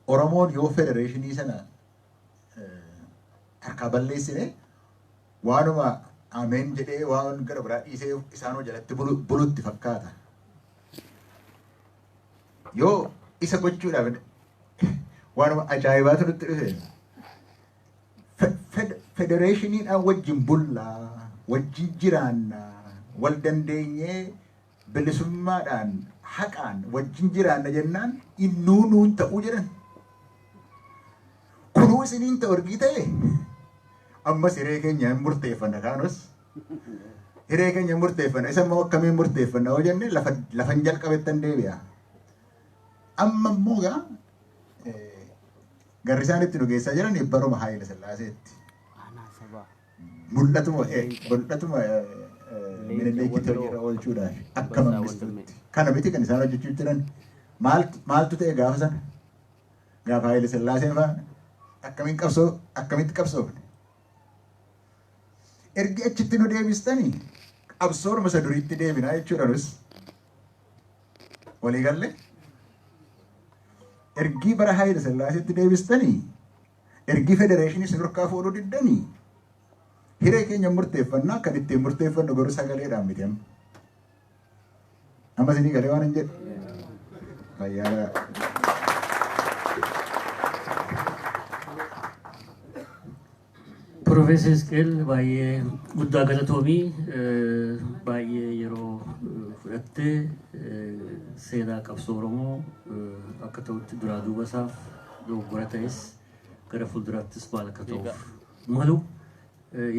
Oromoon yoo federeeshinii sana harkaa balleessine waanuma ameen jedhee waan gara biraa dhiisee isaanoo jalatti bulutti fakkaata. Yoo isa gochuudhaaf waanuma ajaa'ibaatu nutti dhufe federeeshiniidhaan wajjin bullaa, wajjin jiraannaa, wal dandeenyee bilisummaadhaan haqaan wajjin jiraanna jennaan innuu nuun ta'uu jedhan. Kunuu isiniin ta'u argii ta'e ammas hiree keenya hin murteeffanna kaanus. Hiree keenya hin murteeffanna. Isa immoo akkamiin murteeffanna yoo jenne lafan jalqabettan deebi'a. Amma immoo garri isaan itti nu geessaa jiran baruma Haayile Sillaaseetti. Mul'atuma Minilikii irra oolchuudhaaf akka mammistuutti. Kana miti kan isaan hojjechuu jiran maaltu ta'e gaafa sana? Gaafa Haayile Sillaaseen faana akkamitti qabsoofne? Ergi achitti nu deebistanii qabsooruma isa duriitti deebinaa jechuudha nus. Walii galle? Ergi bara Haayile Sillaaseetti deebistanii ergi federeeshinii isin harkaa fuudhuu diddanii hiree keenya murteeffannaa kan ittiin murteeffannu garuu sagaleedhaan miti amma. Amma isinii galee waan hin jedhu. Fayyaa. Prof.Hisqeel baay'ee guddaa galatoomii baay'ee yeroo fudhattee seenaa qabsoo Oromoo akka ta'utti duraa duuba isaaf dogoggora ta'es gara fuulduraattis maal akka ta'uuf malu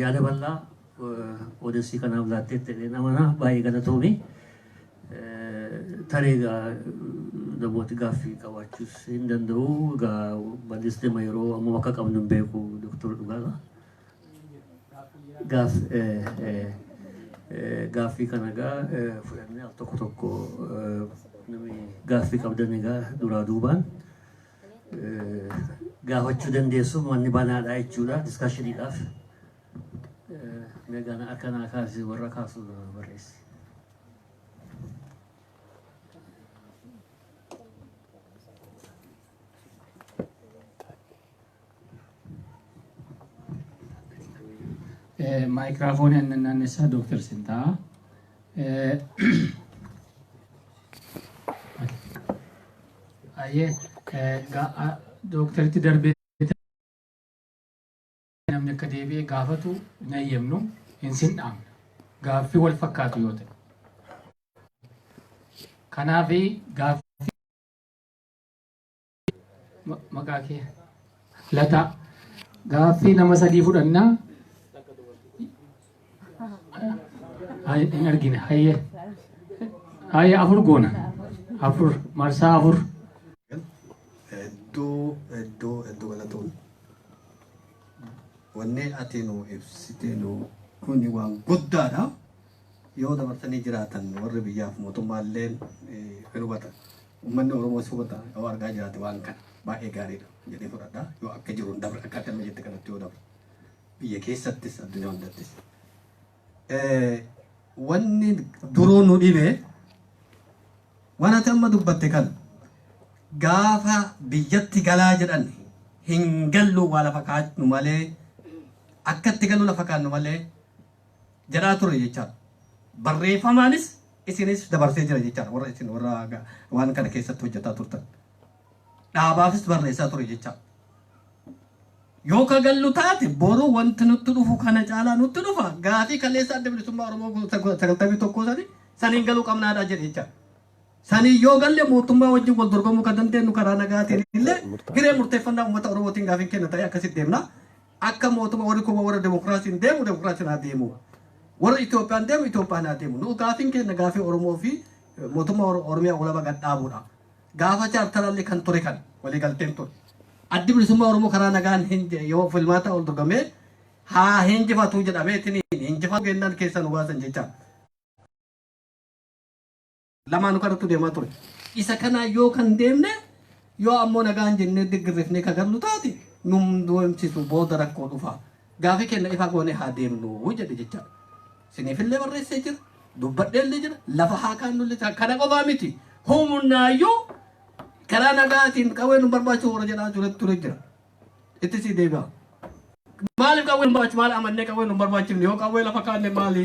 yaada bal'aa odeessii kanaaf laatteetti amanaa baay'ee galatoomii. Tarii namooti gaaffii qabaachuus hin danda'u. Bal'isnee yeroo amma akka qabnu hin beeku Dooktor Dhugaadha. Gaaffii kana fudhannee al tokko namni gaaffii qabdan egaa duraa duubaan gaafachuu dandeessu manni banaadhaa jechuudha diskaashiniidhaaf. Meegaan akkanaa kaasee warra kaasu barreessi. Maayikiraafoonii annannaan isaa Dooktar Sintaa. Ayyee Dooktoritti darbee namni akka deebi'ee gaafatu hin eeyyamnu hin sindhaamne. Gaaffii wal fakkaatu yoo ta'e. Kanaaf gaaffii maqaa kee lataa gaaffii nama sadii fudhannaa hin argine hayyee afur goona afur marsaa afur iddoo galatoon wanni ati nu ibsitee nu kuni waan guddaadha yoo dabarsanii jiraatan warri biyyaaf mootummaallee hubatan uummanni Oromoo hubata yoo argaa jiraate waan kana baay'ee gaariidha jedhee fudhadha yoo akka jiru dabre akka akkana jette kanatti yoo dabre biyya keessattis addunyaa hundattis wanni duruu nu dhibe waan ati amma dubbatte kana gaafa biyyatti galaa jedhan hin gallu waa lafa kaa'annu malee akkatti galuu lafa kaa'annu malee jedhaa ture jechaadha. Barreeffamaanis isinis dabarsee jira jechaadha warra isin warra waan kana keessatti hojjetaa turtan. Dhaabaafis barreessaa ture jechaadha. Yoo ka gallu taate boru wanti nutti dhufu kana caalaa nutti dhufa gaafii kaleessa adda bilisummaa Oromoo 91 saniin galuu qabnaadha jedhe jechaadha. Sanii yoo galle mootummaa wajjin wal dorgomuu kan dandeenyu karaa nagaatiin illee hiree murteeffannaa uummata Oromootiin gaafiin kenna ta'ee akkasitti deemna. Akka mootummaa warri kuma warra demokiraasiin deemu demokiraasiin haa deemu. Warra Itoophiyaan deemu Itoophiyaan haa deemu. Nu gaafiin kenna gaafii Oromoo fi mootummaa Oromiyaa walaba gad dhaabuudha. Gaafa chaartaraallee kan ture kan walii galteen ture. Addi bilisummaa Oromoo karaa nagaan yoo filmaata ol dorgomee haa hinjifatu jedhameetiin hinjifatu kennaan keessa nu baasan jecha. Lamaan kanatu deemaa ture. Isa kana yoo kan deemne yoo ammoo nagaan jennee diggirrifnee ka gallu taate num doomsisu booda rakkoo dhufa. Gaafii kenna ifa goone haa deemnu jedhe jecha. Siniifillee barreessee jira. Dubbadheellee jira. Lafa haa kaannullee kana qofaa miti. Humnaayyuu karaa nagaatiin qawwee nu barbaachisu warra jedhaa ture jira. Itti si deebi'a. Maaliif qawwee nu barbaachisu maal amannee qawwee nu barbaachifne yoo qawwee lafa kaanne maali?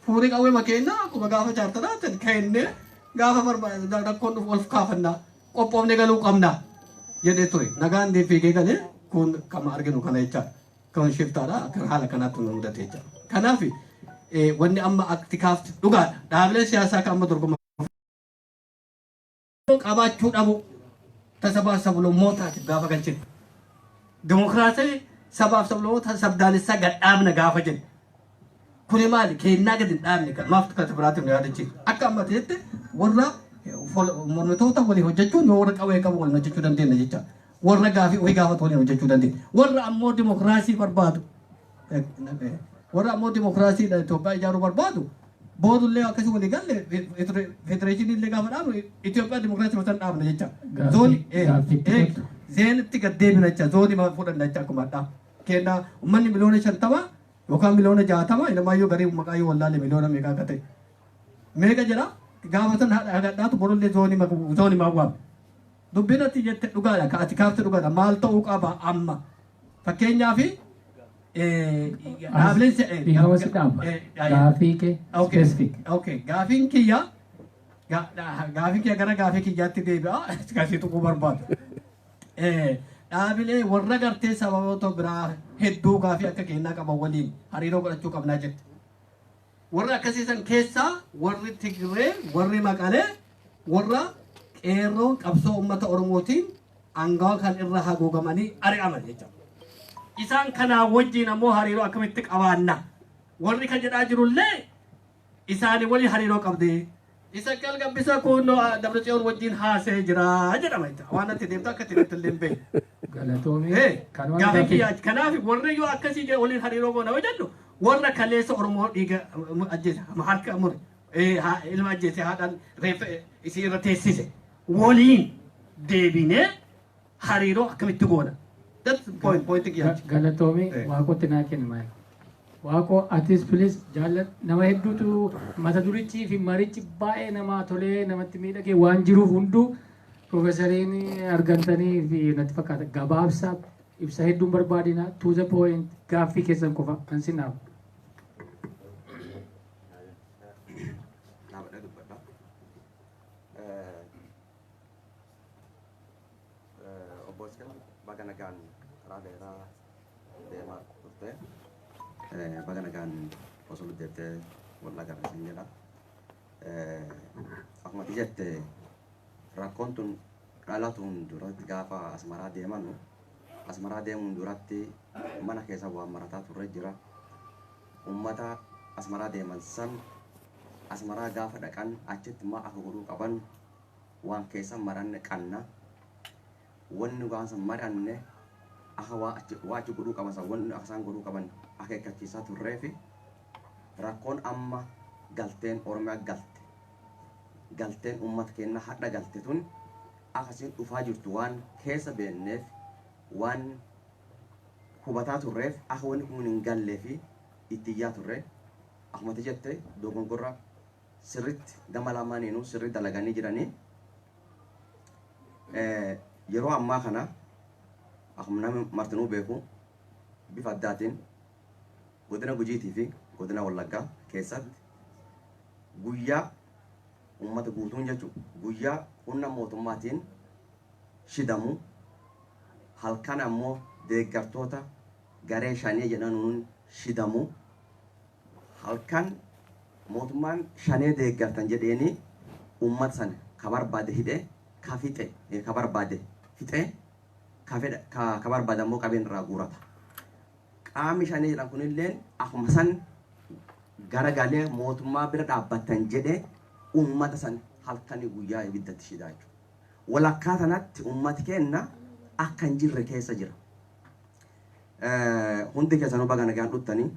Furii qawwee makeenna akkuma gaafa chaartaraa kennee gaafa barbaada rakkoon dhufu wal kaafannaa qophoofne galuu qabna jedhee ture. Nagaan deefiigee galee kun kama arginu kana jecha kan shiftaadha kan haala kanaatti nu mudate jecha. Kanaaf wanni amma aktikaafti dhugaadha. Dhaabilee siyaasaa kan amma dorgoma qabaachuu dhabu tasabaa sablammootaati gaafa galchine. Dimokiraasii sabaaf sablammoota sabdaalessaa gad dhaabna gaafa jedhe. Kuni maali kennaa gadi hin dhaabne kan maaf kan biraatti nu yaadachiisu. Akka amma ta'etti warra mormitoota walii hojjechuun yoo warra qawwee qabu waliin hojjechuu dandeenya jecha. Warra gaafii ofii gaafatu waliin hojjechuu dandeenya. Warra ammoo dimokiraasii barbaadu. Warra ammoo dimokiraasii Itoophiyaa ijaaruu barbaadu. Boodullee akkasii walii galle federeeshinii illee gaafa dhaabu Itoophiyaa dimokiraasii wasan dhaabna jecha. Zooni zeenitti gad deebina jecha zoonii fudhanna jecha akkuma addaa. Kennaa uummanni miliyoona 50 yookaan miliyoona 60 inamaayyuu garii maqaa yoo wallaalee miliyoona meeqa akka ta'e. Meeqa jedha gaafa san haadhaatu borullee zoonii maawwaam. Dubbiin ati jette dhugaadha ka ati kaafte dhugaadha maal ta'uu qaba amma. Fakkeenyaaf gaafiin kiyya gara gaafii kiyyaatti deebi'a kasii tuquu barbaadu. Dhaabilee warra gartee sababoota biraa hedduu gaafii akka kennaa qaban waliin hariiroo godhachuu qabnaa jette. Warra akkasiisan keessaa warri Tigree, warri Maqalee, warra qeerroo qabsoo uummata Oromootiin aangawa kan irra haguugamanii ari'aman jechuudha. Isaan kanaa wajjin ammoo hariiroo akkamitti qabaanna. Warri kan jedhaa jirullee isaanii waliin hariiroo qabdee. Isa Gabbisaa kun Dabratsiyoon wajjin haasee jira jedhama jechuudha. Waan ati deemtu akka itti illee hin beeku. Kanaaf warri yoo akkasii waliin hariiroo goona yoo jennu warra kaleessa Oromoo dhiiga ajjeese harka mure ilma ajjeese haadhaan reeffa isii irra teessise waliin deebinee hariiroo akkamitti goona. That's point kiyyaati. Galatoomii waaqotti naa kenna maayil. Waaqoo atis pilis jaallat nama hedduutu mata durichii fi marichi baay'ee nama tolee namatti miidhagee waan jiruuf hunduu Profeesariin argantanii fi natti fakkaata gabaabsaa ibsa hedduun barbaadina to the point gaaffii keessan qofa kan sinaaf Prof.Hisqeel baga nagaan karaa dheeraa deemaa turte. Baga nagaan osoo deebitee wal agarsiisin jedha. Akkuma jette rakkoon tun dhalatuun duratti gaafa asmaraa deemanu asmaraa deemuun duratti mana keessa waan marataa turre jira. Ummata asmaraa deeman san asmaraa gaafa dhaqan achitti immoo akka godhuu qaban waan keessa maranne qanna wanni waan san maranne akka waa achi godhuu qaban san wanni akka isaan godhuu qaban akeekkachiisaa turree fi rakkoon amma galteen Oromiyaa galteen uummata keenya hadha galte tun akkasiin dhufaa jirtu waan keessa beenneef waan hubataa turreef akka wanni kun hin gallee fi itti iyyaa turre akkuma jette dogongorra sirriitti gama lamaaniinuu sirriitti dalaganii jiranii. Yeroo ammaa kana akkuma namni martinuu beeku bifa addaatiin godina Gujiitii fi godina Wallaggaa keessatti guyyaa uummata guutuun jechuudha. Guyyaa humna mootummaatiin shidamu halkan ammoo deeggartoota garee shanii jedhanuun shidamu halkan mootummaan shanee deeggartan jedheeni uummata sana ka barbaade hidhee ka fixe ka barbaade fixee ka barbaade ammoo qabeen irraa guurata. Qaamni shanee jedhan kunilleen akkuma san garagalee mootummaa bira dhaabbatan jedhee uummata san halkanii guyyaa ibiddatti shidaa jechuudha. Walakkaa kanatti uummati keenya akka hin jirre keessa jira. Hundi keessanuu baga nagaan dhuftanii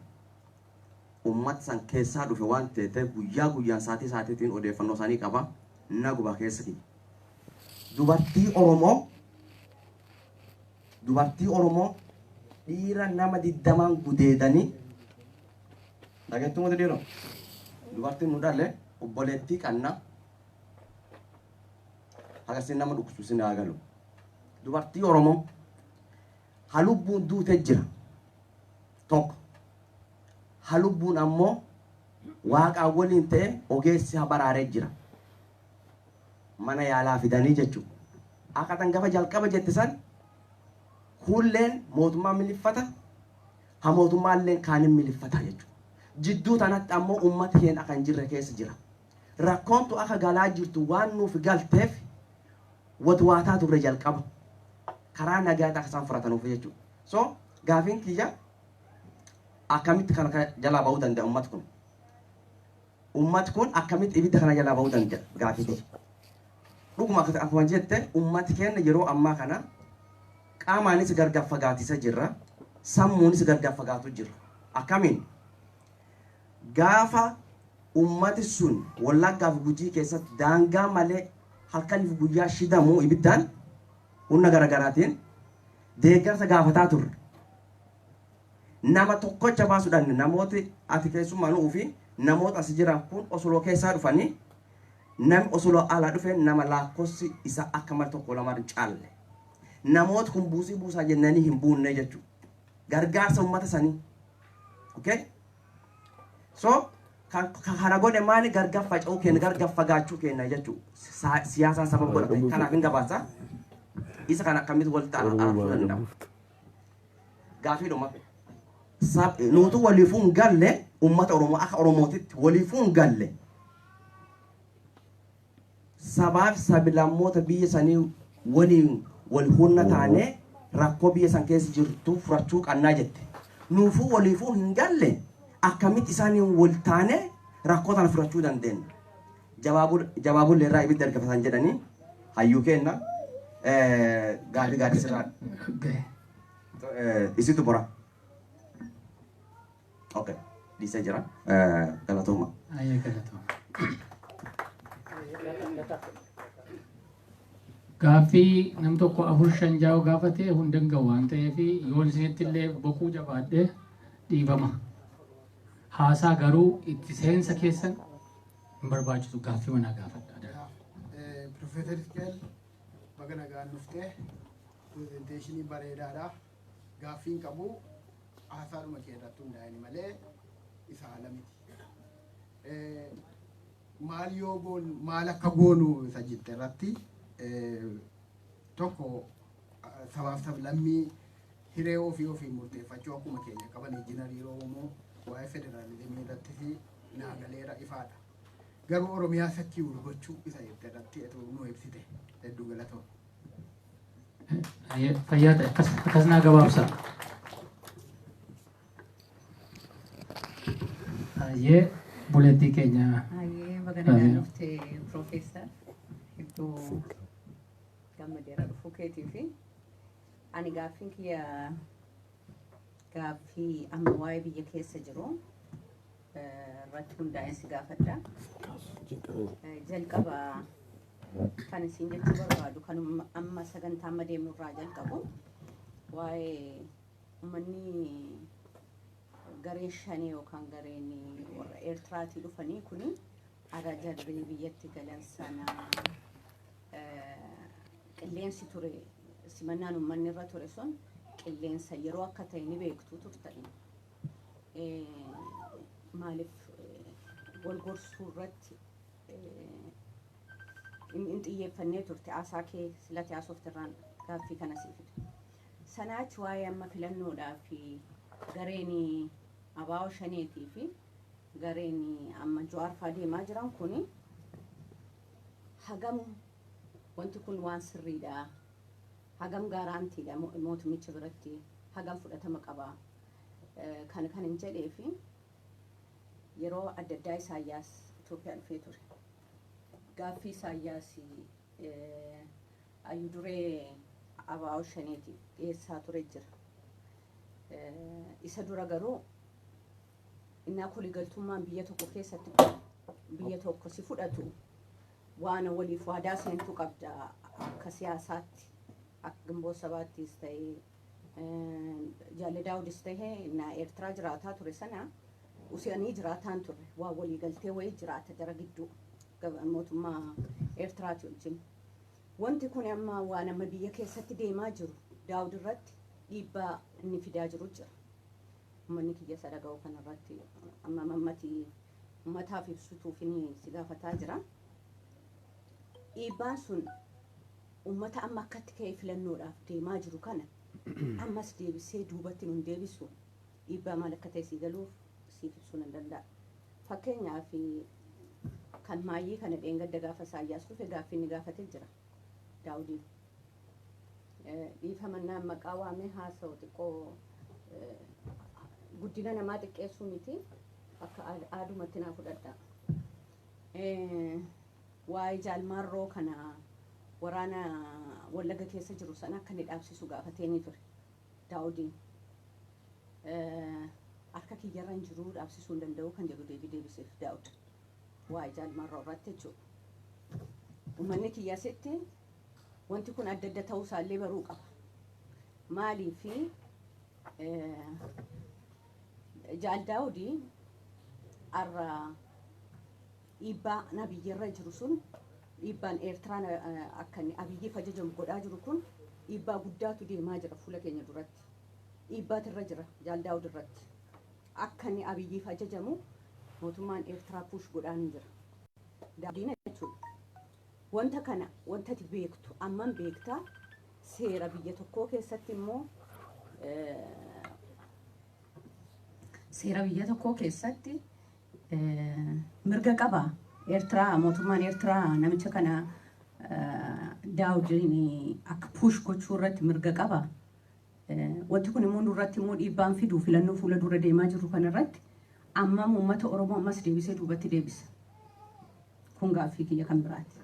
uummata san keessaa dhufe waan ta'eef guyyaa guyyaan saatii saatiitiin odeeffannoo isaanii qaba naguba keessa kiyya. Dubartii Oromoo dhiira nama 20 gudeedanii dhageettuu mata dhiiroo dubartiin nu dhalle obboleettii qannaa akkasiin nama dhukkubsu sin agalu. Dubartii Oromoo halubbuun duute jira tokko halubbuun ammoo waaqaa waliin ta'e ogeessi baraaree jira. Mana yaalaa fidanii jechuudha. Akkatan gafa jalqaba jette san hulleen mootummaa miliffata ha mootummaalleen kaanin miliffata jechuudha. Jidduu tanatti ammoo uummata keenya akka hin jirre keessa jira. Rakkoontu akka galaa jirtu waan nuuf galteef watwaataa turre jalqaba. Karaa nagaatti akka isaan furatanuuf jechuudha. So gaafiin kiyya akkamitti kana jalaa bahuu danda'a ummati kun? Ummati kun akkamitti ibidda kana jalaa bahuu danda'a gaafii. Dhuguma akkuma jette ummati keenya yeroo ammaa kana qaamaanis gargar fagaatisa jirra, sammuunis gargar fagaatu jirra. Akkamiin? Gaafa ummati sun Wallaggaa fi Gujii keessatti daangaa malee halkaniif guyyaa shidamu ibiddaan humna garaagaraatiin deeggarsa gaafataa turre. Nama tokkocha baasuudhaan namooti ati keessumaa nuu fi namoota as jiran kun Osloo keessaa dhufanii namni Osloo alaa dhufe nama lakkoofsi isa akka mal tokko lamaan caalle. Namoota kun buusii buusaa jennanii hin buunne jechuudha. Gargaarsa uummata sanii. Okay? So kana godhe maali gargar faca'uu keenya gargar fagaachuu keenya jechuudha. Siyaasaan sababa godhate. Kanaaf hin gabaasa. Isa kana akkamitti walitti argachuu danda'u? Gaafiidhuma. Nuutu waliifuu hin galle uummata Oromoo akka Oromootitti waliifuu hin galle. Sabaaf sablammoota biyya sanii waliin wal hunna taanee rakkoo biyya san keessa jirtu furachuu qabnaa jette. Nuufuu waliifuu hin galle akkamitti isaaniin wal taanee rakkoo tana furachuu dandeenya. Jawaabullee irraa ibidda argatan jedhanii hayyuu kenna gaafii sirraa isitu bora. Okay, dhiisee jira. Galatooma. Gaaffii nam tokko 4-5 jaa'u gaafate hundan gahu waan ta'eef yoon isinitti illee boquu jabaadhee dhiifama. Haasaa garuu itti seensa keessan hin barbaachisu gaaffii manaa gaafadha. Prof.Hisqeel baga nagaan dhuftee presenteeshinii bareedaadha. Gaaffiin qabu haasaadhuma keessatti hundaa'ani malee isa haala miti. Maal yoo goonu maal akka goonu isa jette irratti tokko sabaaf sablammii hiree ofii murteeffachuu akkuma keenya qaban injiinarii Oromoo waa'ee federaalizimii irratti fi naagaleera ifaadha. Garuu Oromiyaa sakkii gochuu isa irratti nu ibsite hedduu galatoom. Fayyaa ta'e akkas naa gabaabsa. Ayyee buleettii keenya. Ayyee baganagaan dhufte Profeesar hedduu gammadeera dhufuu keetii fi ani gaaffiin kiyya gaaffii amma waa'ee biyya keessa jiru irratti hundaa'een si gaafadha. Jalqaba kan isin jechuu barbaadu kan amma sagantaa amma deemnu irraa jalqabu waa'ee uummanni gareen shanii yookaan gareen warra Eertiraatii dhufanii kuni aadaa jarree biyyatti galan sana qilleensi ture simannaan uummanni irra ture sun qilleensa yeroo akka ta'e ni beektu turtani. Maaliif wal gorsuu irratti in xiyyeeffannee turte haasaa kee silate haasoftirraan gaaffii kana siifide. Sanaachi waa'ee amma filannoodhaa fi gareen ABO shaneetii fi gareen amma Jawaarfaa deemaa jiran kuni hagam wanti kun waan sirriidha. Hagam gaaraantiidha mootummicha biratti hagam fudhatama qaba. Kan hin jedhee fi yeroo adda addaa Isaayyaas Itoophiyaa dhufee ture. Gaaffii Isaayyaas ayyuu duree ABO shaneetiif dhiyeessaa ture jira. Isa dura garuu innaa koligaltummaan biyya tokko keessatti biyya tokko si fudhatu waan waliif waadaa seentuu qabda akka siyaasaatti akka Gimboo Sabaattis ta'ee Jaalle Daawudis ta'ee innaa Eertiraa jiraataa ture sana usi'anii jiraataan ture waa waliigaltee wayii jiraata jara gidduu mootummaa Eertiraati wajjin. Wanti kun amma waan amma biyya keessatti deemaa jiru Daawud irratti dhiibbaa inni fidaa jiru jira. Uummanni kiyya sadaqa'u kanarratti amma uummataaf ibsutuuf inni si gaafataa jira. Dhiibbaan sun uummata amma akkatti ka'ee filannoodhaaf deemaa jiru kana ammas deebisee duubatti nun deebisu dhiibbaa maal akka ta'e si galuuf siif ibsuu nan danda'a. Fakkeenyaaf kan maayyii kana dheengadda gaafa Isaayyaas dhufe gaaffii inni gaafatee jira Daawudiin. Dhiifamannaan maqaa waamee haasa'u xiqqoo guddina namaa xiqqeessuu miti akka aadumatti naa fudhadha. Waa'ee jaalmaarroo kana waraana Wallaga keessa jiru sana akka inni dhaabsisu gaafatee ni ture Daawudiin. Harka kiyyarra hin jiru dhaabsisuu hin danda'u kan jedhu deebiseef Daawud waa'ee jaalmaarroo irratti jechuudha. Uummanni kiyyaasitti wanti kun adda adda ta'uu isaallee baruu qaba. Maaliif Jaal Daawudii har'a dhiibbaa nabiyyarra jiru sun dhiibbaan Eertiraan akka Abiyyiif ajajamu godhaa jiru kun dhiibbaa guddaatu deemaa jira fuula keenya duratti. Dhiibbaatu irra jira Jaal Daawud irratti. Akka inni Abiyyiif ajajamu mootummaan Eertiraa puush godhaa ni jira. Daawudiin jechuudha. Wanta kana wanta ati beektu amman beektaa seera biyya tokkoo keessatti immoo seera biyya tokkoo keessatti mirga qaba. Eertiraa mootummaan Eertiraa namicha kana Daawudiin akka puush gochuu irratti mirga qaba. Wanti kun immoo nurratti immoo dhiibbaan fiduu filannoo fuula dura deemaa jiru kanarratti amma uummata Oromoo ammas deebisee duubatti deebisa. Kun gaaffii kiyya kan biraati.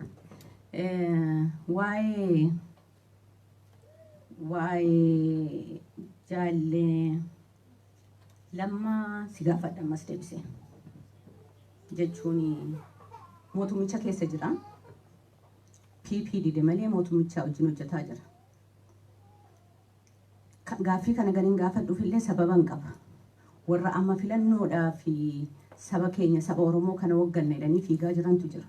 Waa'ee jaallee lammaa si gaafadha ammas deebisee jechuun mootummicha keessa jira. PPD malee mootummicha wajjin hojjetaa jira. Gaaffii kana galiin gaafadhuufillee sababan qaba. Warra amma filannoodhaa fi saba keenya saba Oromoo kana wagganna jedhanii fiigaa jirantu jira.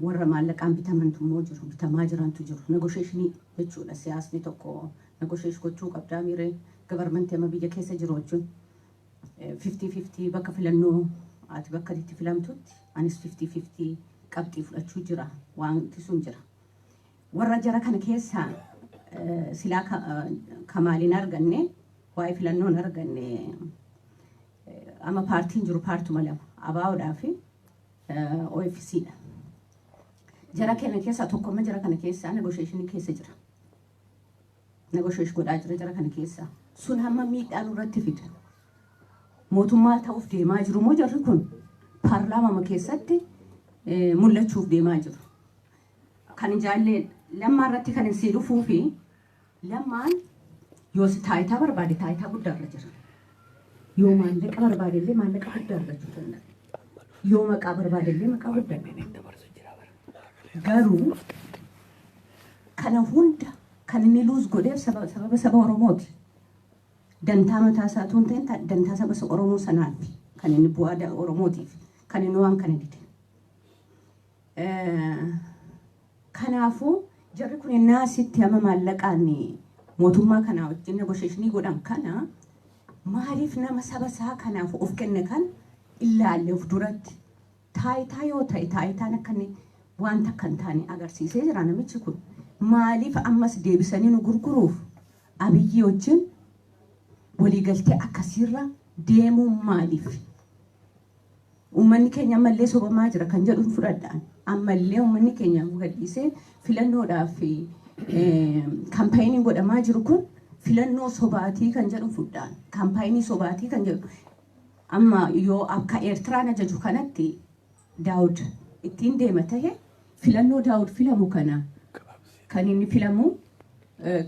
Warra maallaqaan bitamaa jirantu jiru. Negosheeshinii jechuudha. Siyaasni tokko negosheesh gochuu qabdaa miiree gabarmantii amma biyya keessa jiru wajjin 50-50 bakka filannoo ati bakka itti filamtutti anis 50-50 qabxii fudhachuu jira. Wanti sun jira. warra jara kana keessa silaa kamaaliin arganne waa'ee filannoon arganne amma paartiin jiru paartuma lama ABO'dhaa fi OFC'dha. Jara kana keessa tokkomma jara kana keessa negotiation keessa jira. Negotiation godhaa jira jara kana keessa. Sun hamma miidhaan irratti fida. Mootummaa ta'uuf deemaa jiru moo jarri kun paarlaamaa keessatti mul'achuuf deemaa jiru. Kan jaallee lammaa irratti kan hin dhufuu fi lammaan yoo taayitaa barbaade taayitaa guddaa irra jira. Yoo maallaqa barbaade illee maallaqa guddaa argachuu danda'a. Yoo maqaa barbaade illee maqaa guddaa. Garuu kana hunda kan inni luus godheef sababa saba Oromooti. Dantaa mataa isaa tuun ta'in dantaa saba Oromoo sanaati. Kan inni bu'aa Oromootiif kan inni waan kana dide. Kanaafuu jarri kun naasitti amma maallaqaan mootummaa kanaa wajjin negotiationii godhan kana maaliif nama saba isaa kanaaf of kenne kan ilaalle of duratti taayitaa yoo ta'e taayitaan akka inni wanta kan taane agarsiisee jira namichi kun maaliif ammas deebisanii nu gurguruuf Abiyyi wajjin waliigaltee akkasiirra deemuun maaliif uummanni keenya ammallee sobamaa jira kan jedhu fudhadhaan ammallee uummanni keenya gadhiisee filannoodhaaf kaampaayiniin godhamaa jiru kun filannoo sobaatii kan jedhu fudhaan kaampaayinii sobaatii kan jedhu amma yoo akka Eertiraan ajaju kanatti Daawud ittiin deema ta'e filannoo Daawud filamu kana kan inni filamu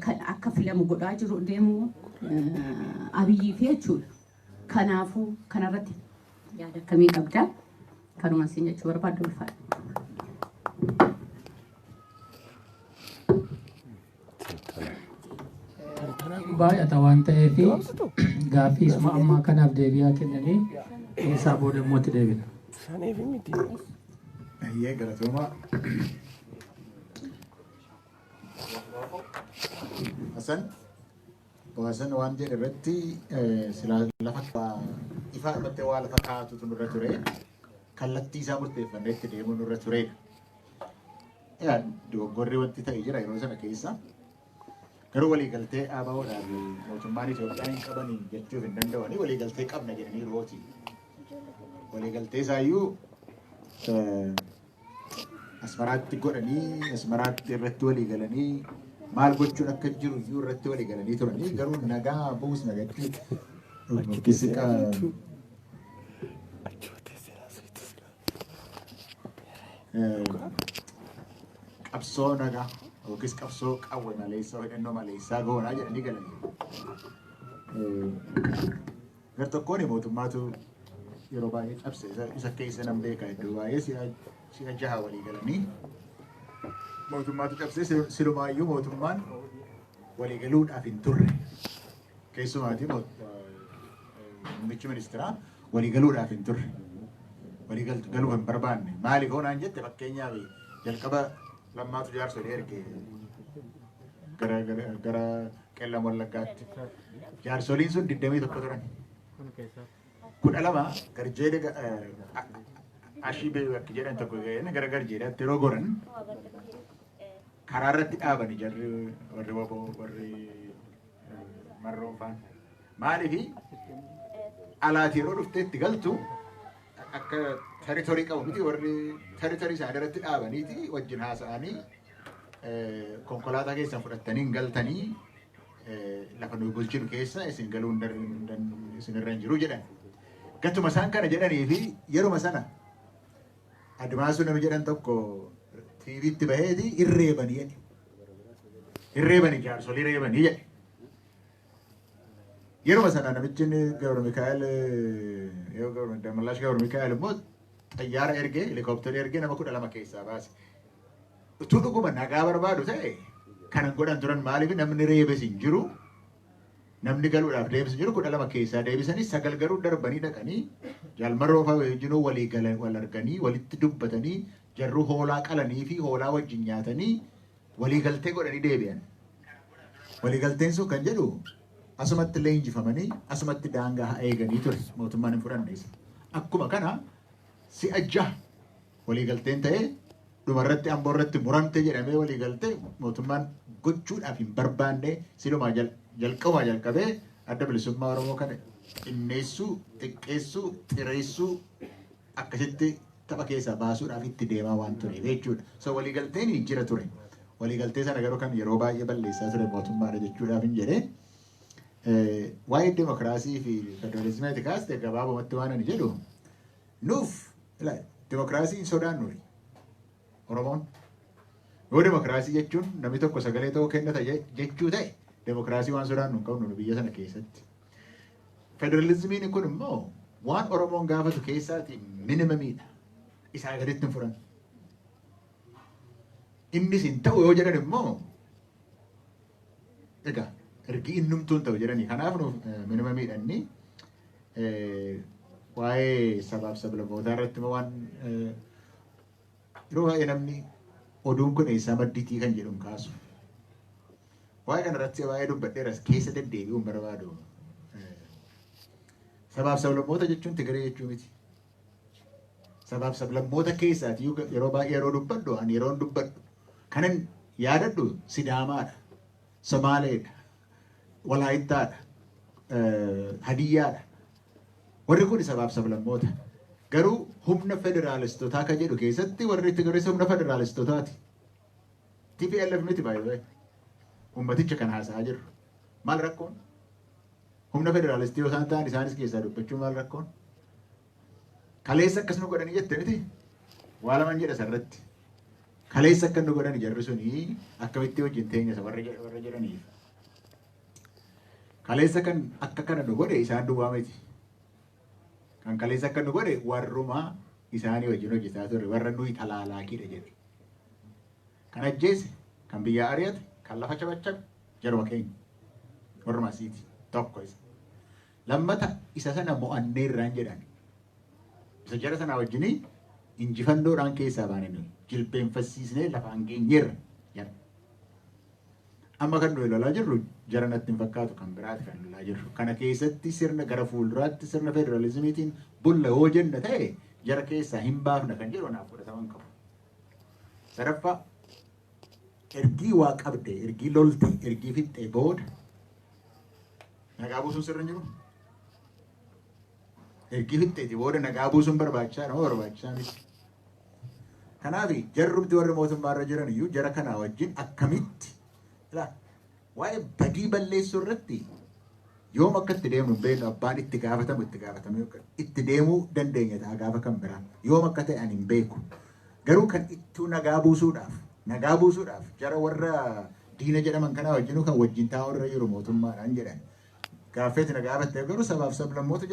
kan akka filamu godhaa jiru deemu Abiyyi fi jechuudha. Kanaafuu kanarratti yaada akkamii qabda? Kanuma isin jechuu barbaaddu ulfaadha. Baay'ata waan ta'eef gaaffii isuma ammaa kanaaf deebi'aa kennanii isaa booda immoo itti deebina. Ayyee galatooma. Hasan waan jedhe irratti silaa lafa ifa irratti waa lafa kaa'atutu nurra ture kallattii isaa murteeffannee itti deemuu nurra turedha. Dogoggorri wanti ta'e jira yeroo sana keessa. Garuu waliigaltee ABO'dhaan mootummaan Itoophiyaa hin qabanii jechuuf hin danda'ani waliigaltee qabna jedhanii rooti. Waliigaltee isaayyuu asmaraatti godhanii asmaraatti irratti waliigalanii maal gochuun akka jiru iyyuu irratti waliigalanii turanii garuu nagaa buus nagatti qabsoo nagaa yookiis qabsoo qawwe maleessaa hidhannoo maleessaa goonaa jedhanii galanii. Gar tokkoon mootummaatu yeroo baay'ee cabse isa keessa nan beeka iddoo baay'ee si'a jaha walii galanii mootummaatu cabse silumaayyuu mootummaan walii galuudhaaf hin turre keessumaatii muummichi ministeeraa walii galuudhaaf hin turre walii galuu hin barbaanne maaliif hoonaan jette fakkeenyaaf jalqaba lammaatu jaarsolii erge gara qellam wallaggaatti jaarsoliin sun 21 turan. 12 garjeede ashii bakki jedhan tokko gara garjeedaatti yeroo goran karaa irratti dhaabani jarri warri waboo warri marroofaan maaliif alaati yeroo dhufteetti galtu akka territorii qabu miti warri territorii isaanii irratti dhaabaniiti wajjin haasa'anii konkolaataa keessan fudhattanii galtanii lafa nuyi bulchinu keessa isin galuu isin irra hin jiru jedhan. Gattuma isaan kana jedhanii fi yeruma sana Admaasuu nama jedhan tokko tiiviitti baheeti irreebanii jedhe. Irreebanii jaarsolii reebanii jedhe. Yeruma sana namichi Gabra Mikaa'el Damallaash Gabra Mikaa'el immoo xayyaara ergee helikooптera ergee nama 12 keessaa baase. Utuu dhuguma nagaa barbaadu ta'e kanan godhan turan maaliif namni reebes hin jiru. Namni galuudhaaf deebisan jiru 12 keessaa deebisanii 9 garuu darbanii dhaqanii jaalmarroo fa'aa wajjinoo walii galan wal arganii walitti dubbatanii jarru hoolaa qalanii fi hoolaa wajjin nyaatanii walii galtee godhanii deebi'an. Walii galteen sun kan jedhu asumatti illee injifamanii asumatti daangaa eeganii ture mootummaan hin fudhanne isa. Akkuma kana si'a jaha walii galteen ta'ee dhumarratti amboorratti muramte jedhamee walii galtee mootummaan gochuudhaaf hin barbaanne silumaa jalqabumaa jalqabee adda bilisummaa Oromoo kana xinneessuu, xiqqeessuu, xireessuu akkasitti tapha keessaa baasuudhaaf itti deemaa waan ture jechuudha. So waliigalteen hin jira ture. Waliigaltee sana garuu kan yeroo baay'ee balleessaa ture mootummaadha jechuudhaaf hin jedhee. Waa'ee dimokiraasii fi federalizimii kaaste gabaabumatti waan ani jedhu nuuf dimokiraasii hin sodaannu Oromoon. Yoo dimokiraasii jechuun namni tokko sagalee ta'uu kennata jechuu ta'e dimokiraasii waan sodaannu hin qabnu biyya sana keessatti. Federalizimiin kun immoo waan Oromoon gaafatu keessaatii minimamiidha. Isaa gaditti hin furan. Innis hin ta'u yoo jedhan immoo egaa ergi innumtuun ta'u jedhanii kanaaf nuuf minimamiidha inni waa'ee sabaaf sablammootaa irratti immoo waan yeroo baay'ee namni oduun kun eessaa maddiitii kan jedhuun kaasu. Waa'ee kanarratti waa'ee dubbadheeras keessa deddeebi'uun barbaadu. Sabaaf sablammoota jechuun Tigiree jechuu miti. Sabaaf sablammoota keessaati yeroo baay'ee yeroo dubbadhu ani yeroon dubbadhu kanan yaadadhu Sidaamaadha, Somaaleedha, Walaayittaadha, Hadiyyaadha. Warri kun sabaaf sablammoota. Garuu humna federaalistotaa kan jedhu keessatti warri Tigiree humna federaalistootaati. TPLF miti baay'ee. Ummaticha kan haasa'aa jirru. Maal rakkoon? Humna federaalistii yoo isaan ta'an isaanis keessaa dubbachuu maal rakkoon? Kaleessa akkas nu godhanii jette miti? Waa laman jedha sarratti. Kaleessa akka nu godhani jarri suni akkamitti wajjin teenya warra jedhaniif. Kaleessa kan akka kana nu godhe isaan duwwaa miti. Kan kaleessa akka nu godhe warrumaa isaanii wajjin hojjetaa turre warra nuyi talaalaakiidha jedhe. Kan ajjeese, kan biyyaa ari'ate, kan lafa cabachabe jaruma keenya. Warruma asiiti tokko isa. Lammata isa sana mo'anneerraan jedhan. Isa jara sana wajjinii injifannoodhaan keessaa baane nuyi. Jilbeenfassiisnee lafaan geenyeerra. Amma kan nuyi lolaa jirru jara natti hin fakkaatu kan biraati kan lolaa jirru. Kana keessatti sirna gara fuulduraatti sirna federalizimiitiin bulla yoo jenna ta'e jara keessaa hin baafna kan jedhu naaf fudhataman qabu. Sadaffaa ergii waa qabde, ergii lolte, ergii fixxee booda nagaa buusuun sirra hin jiru. Ergii fixxeeti booda nagaa buusuun barbaachisaa nama barbaachisaa miti. Kanaaf jarrumti warri mootummaarra jiran iyyuu jara kanaa wajjin akkamitti waa'ee badii balleessuu irratti yoom akka itti deemnu beeknu abbaan itti gaafatamu itti deemuu dandeenya ta'a gaafa kan biraa yoom akka ta'e ani hin beeku. Garuu kan ittuu nagaa buusuudhaaf jara warra diina jedhaman kanaa wajjinu kan wajjin taa'u irra jiru mootummaadhaan jedhan. Gaaffeeti nagaa battee garuu sabaaf sablammoota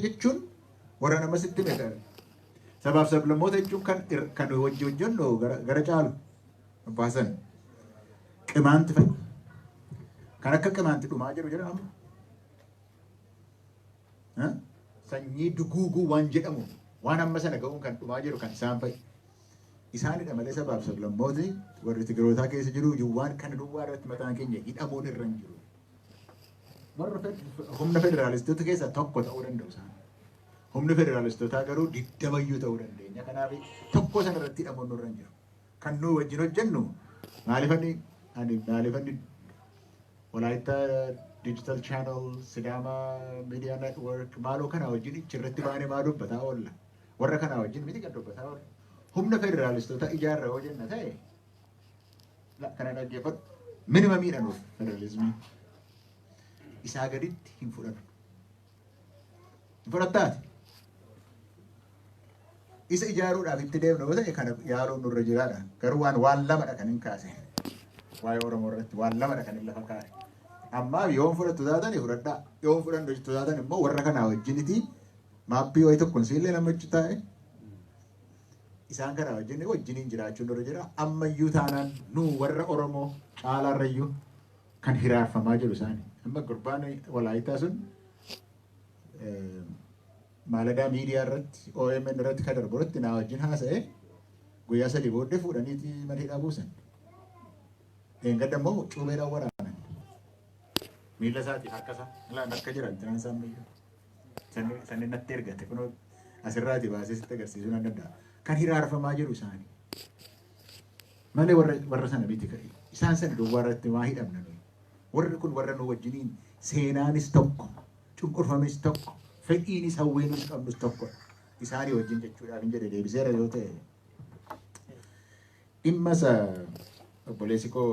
jechuun warra nama sitti meeqa. Sabaaf sablammoota jechuun kan wajji hojjennu gara caalu baasan qimaanti fa'i. Kan akka qimaanti dhumaa jiru jedhamu. Sanyii duguuguu waan jedhamu waan amma sana ga'uun kan dhumaa jiru kan isaan fa'i. Isaanidha malee sabaaf sablammooti warri Tigirootaa keessa jiru waan kana duwwaa irratti mataan keenya hidhamuun irra hin jiru. Warra humna federaalistoota keessaa tokko ta'uu danda'u isaan. Humni federaalistootaa garuu 20 ta'uu dandeenya. Kanaaf tokko sana irratti hidhamuun irra hin jiru. Kan nuyi wajjin hojjennu maalifanni Walaayittaa digital channel, Sidaama media network maaloo kana wajjin irratti baanee maa dubbataa oolla. Warra kana wajjin miti kan dubbataa oolla. Humna federaalistootaa ijaarra yoo jenna ta'e kana dhaggeeffadhu minimamiidha nuuf federalizimii. Isaa gaditti hin fudhatu. Hin fudhattaati. Isa ijaaruudhaaf itti deemnu yoo ta'e kana yaaluun nurra jiraadha. Garuu waan lamadha kan hin kaase. Waa'ee Oromoo irratti waan lamadha kan hin lafa kaase. Ammaa yoon fudhattu taatan fudhadhaa. Yoon fudhannu taatan immoo warra kanaa wajjiniti maappii wayii tokkoon siillee namichi taa'e. Isaan kanaa wajjiniin jiraachuun nurra jira. Ammayyuu taanaan nu warra Oromoo caalaarrayyuu kan hiraarfamaa jiru isaani. Amma gurbaan Walaayittaa sun maaladaa miidiyaa irratti OMN irratti kan darbu irratti naa wajjin haasa'e guyyaa 3 booddee fuudhaniiti mana buusan. Eengadda immoo cuubeedhaan waraanan. Miila isaatiin harkasa ilaan akka jiran tiraan isaan miyyuu. Sanni natti ergate kunoo asirraati baasee sitti agarsiisuu nan danda'a. kan hiraarfamaa jiru isaanii. Malee warra sana miti ka'e. Isaan sana duwwaa irratti waa hidhamna nuyi. Warri kun warra nu wajjiniin seenaanis tokko, cunqurfamis tokko, fedhiinis hawweenis qabnus tokko. Isaanii wajjin jechuudhaaf hin jedhe deebiseera yoo ta'e. Dhimma isa obboleessi koo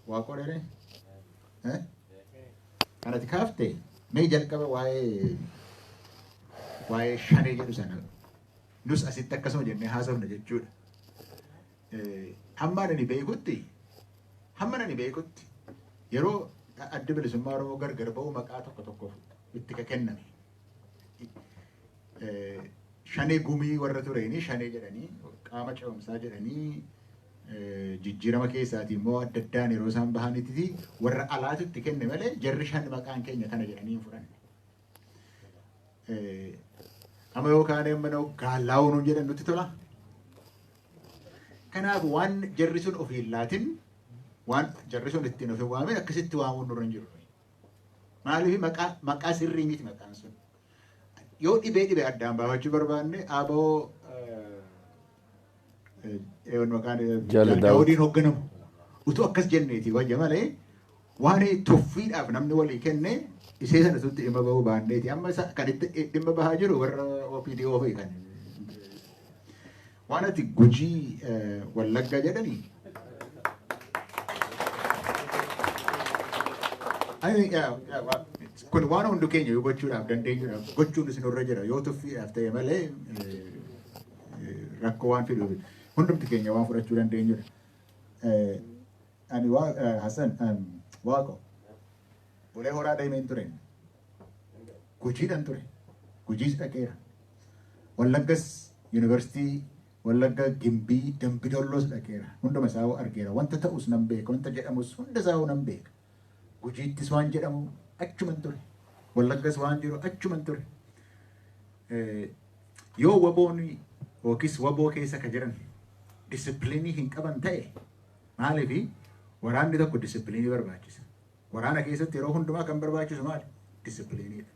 waaqoo dheere. Kanatti kaaftee mee jalqaba waa'ee shanee jedhu sana nus asitti akkasuma jennee haasofna jechuudha. Hamma ani beekutti yeroo adda bilisummaa Oromoo gargar ba'u maqaa tokko tokkoof itti kenname. Shanee gumii warra tureeni shanee jedhanii qaama ce'umsaa jedhanii jijjiirama keessaatii immoo adda addaan yeroo isaan bahanitti warra alaatu itti kenne malee jarri shan maqaan keenya kana jedhanii hin fudhanne. Amma yookaan immoo gaalaa'uu nuun jedhan nutti tola. Kanaaf waan jarri sun ofii laatin waan jarri sun ittiin ofii waamen akkasitti waamuun nurra hin jiru. Maaliif maqaa sirrii miti maqaan sun. Yoo dhibee addaan baafachuu barbaanne ABO maqaan Daawudiin hoogganamu utuu akkas jenneeti wayya malee waan tuffiidhaaf namni walii kenne ishee sana tutti dhimma bahuu baanneeti. Amma kan itti dhimma bahaa jiru warra OPDO fa'i kan. Waan ati Gujii Wallaggaa jedhanii. Kun waan hundi keenya yoo gochuudhaaf dandeenyuudhaaf gochuun isinirra jira yoo tuffiidhaaf ta'e malee rakkoo waan fiduuf hundumti keenya waan fudhachuu dandeenyudha. Ani Hasan Waaqo bulee horaa deemeen ture. Gujiidhaan ture. Gujiis dhaqeera. Wallaggas yuunivarsiitii Wallagga Gimbii Dambidolloos dhaqeera. Hunduma isaa argeera. Wanta ta'us nan beeka. Wanta jedhamus hunda isaa nan beeka. Gujiittis waan jedhamu achuman ture. Wallaggas waan jiru achuman ture. Yoo waboon yookiis waboo keessa ka jiran disipiliinii hin qaban ta'e maaliifi waraanni tokko disipiliinii barbaachisa. Waraana keessatti yeroo hundumaa kan barbaachisu maali? Disipiliiniidha.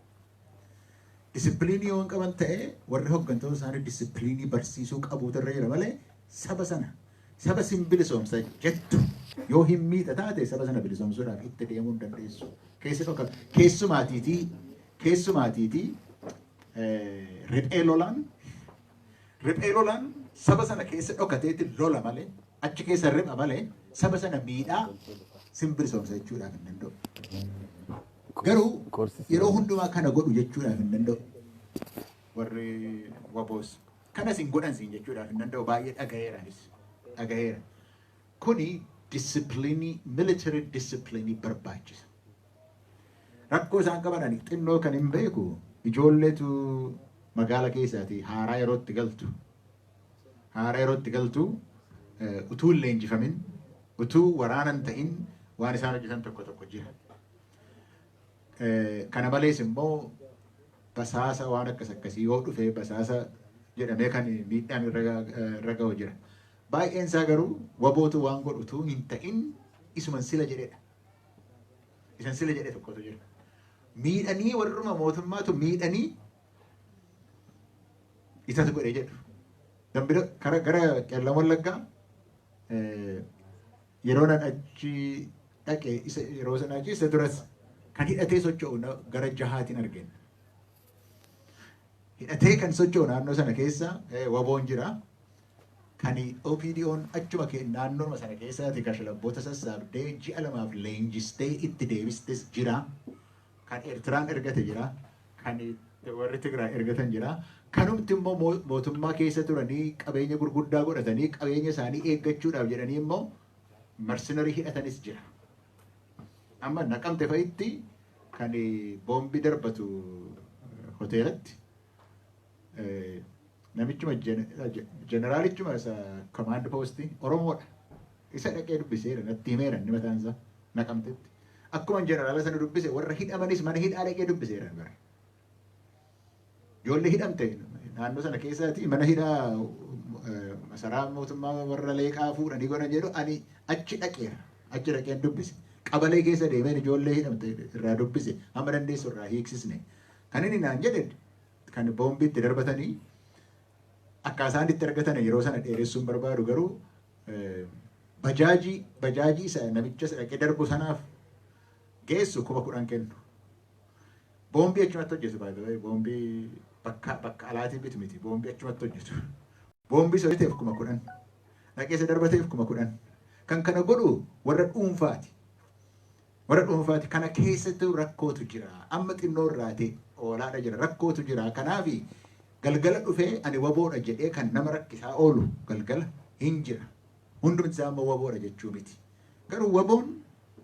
Disipiliinii yoo hin qaban ta'e warri hooggantoota isaanii disipiliinii barsiisuu qabuutu irra jira malee saba sin bilisoomsa jettu yoo hin miidha taate saba sana bilisoomsuudhaaf itti deemuu hin dandeessu. Keessumaatiitii riphee lolaan saba sana keessa dhokateetti lola malee achi keessa ripha malee saba sana miidhaa sin bilisoomsa jechuudhaaf hin danda'u. Garuu yeroo hundumaa kana godhu jechuudhaaf hin danda'u. Warri waboos kanas hin godhan siin jechuudhaaf hin danda'u. Baay'ee dhagaheera. Kuni disipiliinii military disipiliinii barbaachisa. Rakkoo isaan qaban ani xinnoo kan hin beeku ijoolleetu magaala keessaati haaraa yerootti galtu utuu hin leenjifamin utuu waraanan ta'in waan isaan hojjetan tokko jira. Kana malees immoo basaasa waan akkasii yoo dhufe basaasa jedhamee kan miidhaan irra ga'u jira. Baay'een isaa garuu wabootu waan godhu utuu hin ta'in isuman sila jedhedha. Isan sila jedhe tokkotu jira. Miidhanii warruma mootummaatu miidhanii isatu godhe jedhu. Dambira gara Qeellam Wallaggaa yeroo nan achi dhaqe yeroo sana achi isa duras kan hidhatee socho'u gara jahaatiin argina. Hidhatee kan socho'u naannoo sana keessa waboon jira. Kan OPDO'n achuma naannoo sana keessaati kashalabboota sassaabdee ji'a 2 leenjistee itti deebistes jira. Kan Eertiraan ergate jira. Kan warri Tigraay ergatan jira. Kanumti immoo mootummaa keessa turanii qabeenya gurguddaa godhatanii qabeenya isaanii eeggachuudhaaf jedhanii immoo marsinarii hidhatanis jira. Amma Naqamte fa'itti kan boombii darbatu hoteelatti namichuma jeneraalichuma isa command posti Oromoodha. Isa dhaqee dubbiseera natti himeera inni mataan isaa Naqamtetti. Akkuma jeneraala sana dubbise warra hidhamanis mana hidhaa dhaqee dubbiseera bara. Ijoollee hidhamte naannoo sana keessaati mana hidhaa masaraa mootummaa warra leeqaa fuudhanii godhan jedhu ani achi dhaqeera. Achi dhaqeen dubbise. Qabalee keessa deemeen ijoollee hidhamte irraa dubbise. Amma dandeessu irraa hiiksisne. Kan inni naan jedhe kan boombii itti darbatanii akka isaan itti argatan yeroo sana dheeressuun barbaadu garuu bajaajii isa namicha dhaqee darbu sanaaf geessu 10,000 kennu. Boombii achumatti hojjetu baay'ee boombii bakka alaatii bitu miti boombii achumatti hojjetu. Boombii sooriteef 10,000 dhaqee isa darbateef 10,000 kan kana godhu warra dhuunfaati. Warra dhuunfaati kana keessatti rakkootu jira. Amma xinnoo irraa ta'e oolaadha jira rakkootu jira. Kanaaf galgala dhufee ani waboodha jedhee kan nama rakkisaa oolu galgala hin jira. Hundumti isaa amma waboodha jechuu miti. Garuu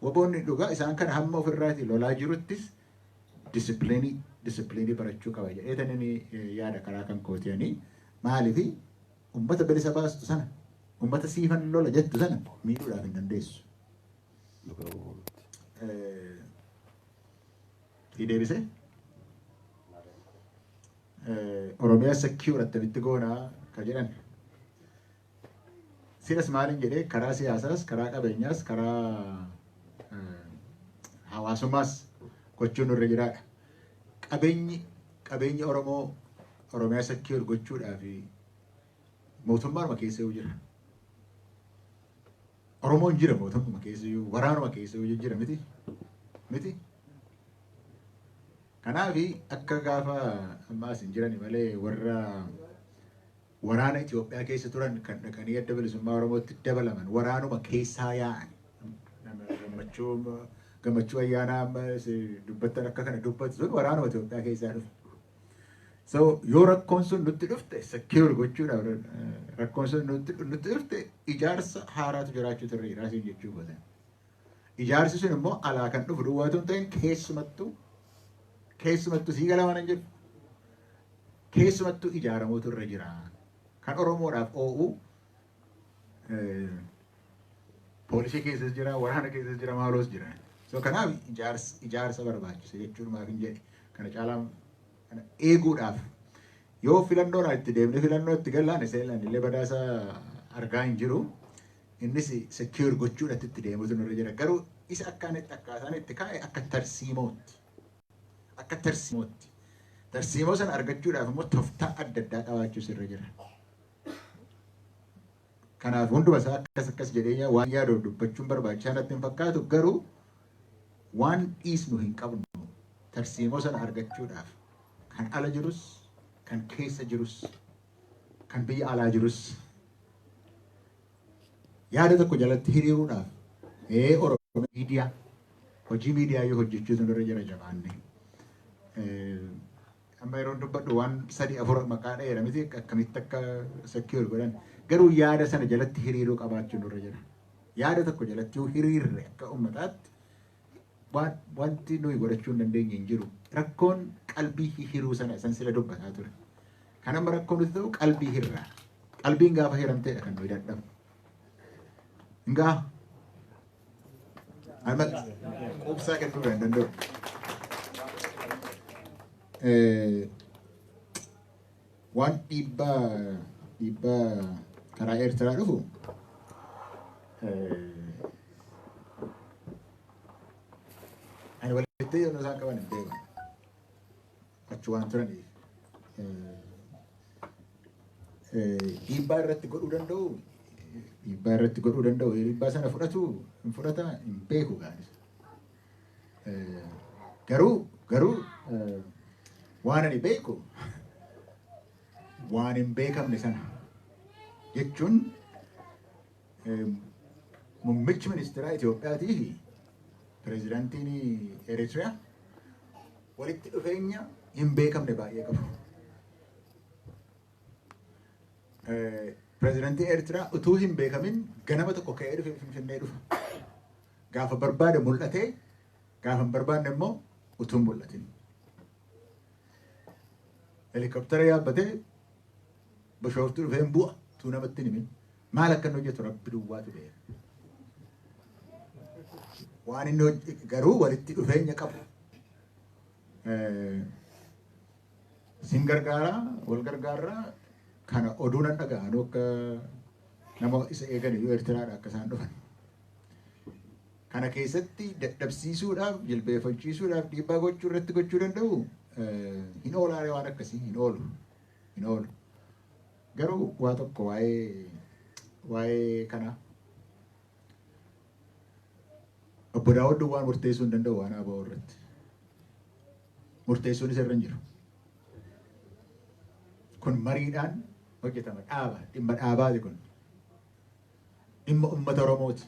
waboonni dhugaa isaan kana hamma ofirraati lolaa jiruttis disipiliinii barachuu qaba jedhee tan inni yaada karaa kan kootiyanii maaliifi ummata bilisa baastu sana ummata siifan lola jettu sana miidhuudhaaf hin dandeessu. Deebisee Oromiyaa secure attamitti goonaa kan jedhan silas maaliin jedhee karaa siyaasaas karaa qabeenyaas karaa hawaasummaas gochuun nurra jiraadha. Qabeenyi Oromiyaa secure gochuudhaaf mootummaanuma keessa yoo jira. Oromoon jira mootummaa keessa yoo waraanuma keessa yoo jira miti. Kanaaf akka gaafa ammaas hin jirani malee warra waraana Itoophiyaa keessa turan kan dhaqanii adda bilisummaa Oromootti dabalaman waraanuma keessaa yaa'an gammachuu ayyaanaa dubbattan akka kana dubbatu sun waraanuma Itoophiyaa keessaa dhufe. So yoo rakkoon sun nutti dhufte secure gochuudhaaf rakkoon sun nutti dhufte ijaarsa haaraatu jiraachuu turre jiraasiin jechuu gootan. Ijaarsi sun immoo alaa kan dhufu duwwaatu hin ta'in keessumattuu sii gala waan jedhu keessumattuu ijaaramuutu irra jira. Kan Oromoodhaaf oo'u poolisii keessas jira, waraana keessas jira, maaloos jira. So kanaaf ijaarsa barbaachisa jechuun maaf hin jedhe kana caalaa kana eeguudhaaf yoo filannoodhaan itti deemnee filannoo itti gallaan isaan illee badhaasa argaa hin jiru. Innis secure gochuudhaaf itti deemuutu nurra jira. Garuu isa akkaataan itti kaa'e akka tarsiimootti. Tarsiimoo sana argachuudhaaf immoo tooftaa adda addaa qabaachuus irra jira. Kanaaf hunduma isaa akkas jedhee waan yaadu dubbachuun barbaachisaa natti hin fakkaatu garuu waan dhiisnu hin qabnu tarsiimoo sana argachuudhaaf kan ala jirus kan keessa jirus kan biyya alaa jirus yaada tokko jalatti hiriiruudhaaf Oromoo miidiyaa hojii miidiyaa yoo hojjechuutu nurra jira jabaanne. Amma yeroo dubbadhu waan 3-4 maqaa dheera miti akkamitti akka secure godhan garuu yaada sana jalatti hiriiruu qabaachuun nurra jira. Yaada tokko jalatti yoo hiriirre akka uummataatti wanti nuyi godhachuu hin dandeenye hin jiru. Rakkoon qalbii hiruu sana isan sila dubbataa ture. Kan amma rakkoon nuti ta'u qalbii hirraa. Qalbiin gaafa hiramteedha kan nuyi dadhabnu. Hingaa amma quubsaa kennuu hin danda'u. Waan dhiibbaa karaa Eertiraa dhufu ani walitti yommuu isaan qaban hin beeku. Achi waan turaniif dhiibbaa irratti godhuu danda'u. Dhiibbaa sana fudhatu hin fudhata hin beeku gaanis. Garuu waan ani beeku waan hin beekamne sana jechuun muummichi ministeeraa Itoophiyaatii fi pireezidaantiin Eritiriyaa walitti dhufeenya hin beekamne baay'ee qabu. Pireezidaantiin Eritiriyaa utuu hin beekamin ganama tokko ka'ee dhufe Finfinnee dhufa. Gaafa barbaade mul'atee gaafa hin barbaanne immoo utuu hin mul'atin. Helikoptera yaabbatee Bishooftuu dhufee hin bu'a utuu namatti hin himin. Maal akka inni hojjetu Rabbi duwwaatu beeka. Waan inni garuu walitti dhufeenya qabu. Sin gargaaraa wal gargaaraa kana oduu nan dhaga'an akka nama isa eegan iyyuu Eertiraadha akka isaan dhufan. Kana keessatti dadhabsiisuudhaaf jilbeeffachiisuudhaaf dhiibbaa gochuu irratti gochuu danda'u hin oolaare waan akkasii hin oolu. Garuu waa tokko waa'ee kana obbo Daawud waan murteessuu hin danda'u waan ABO irratti. Murteessuun isa irra hin jiru. Kun mariidhaan hojjetama dhaaba dhimma dhaabaati kun. Dhimma uummata Oromooti.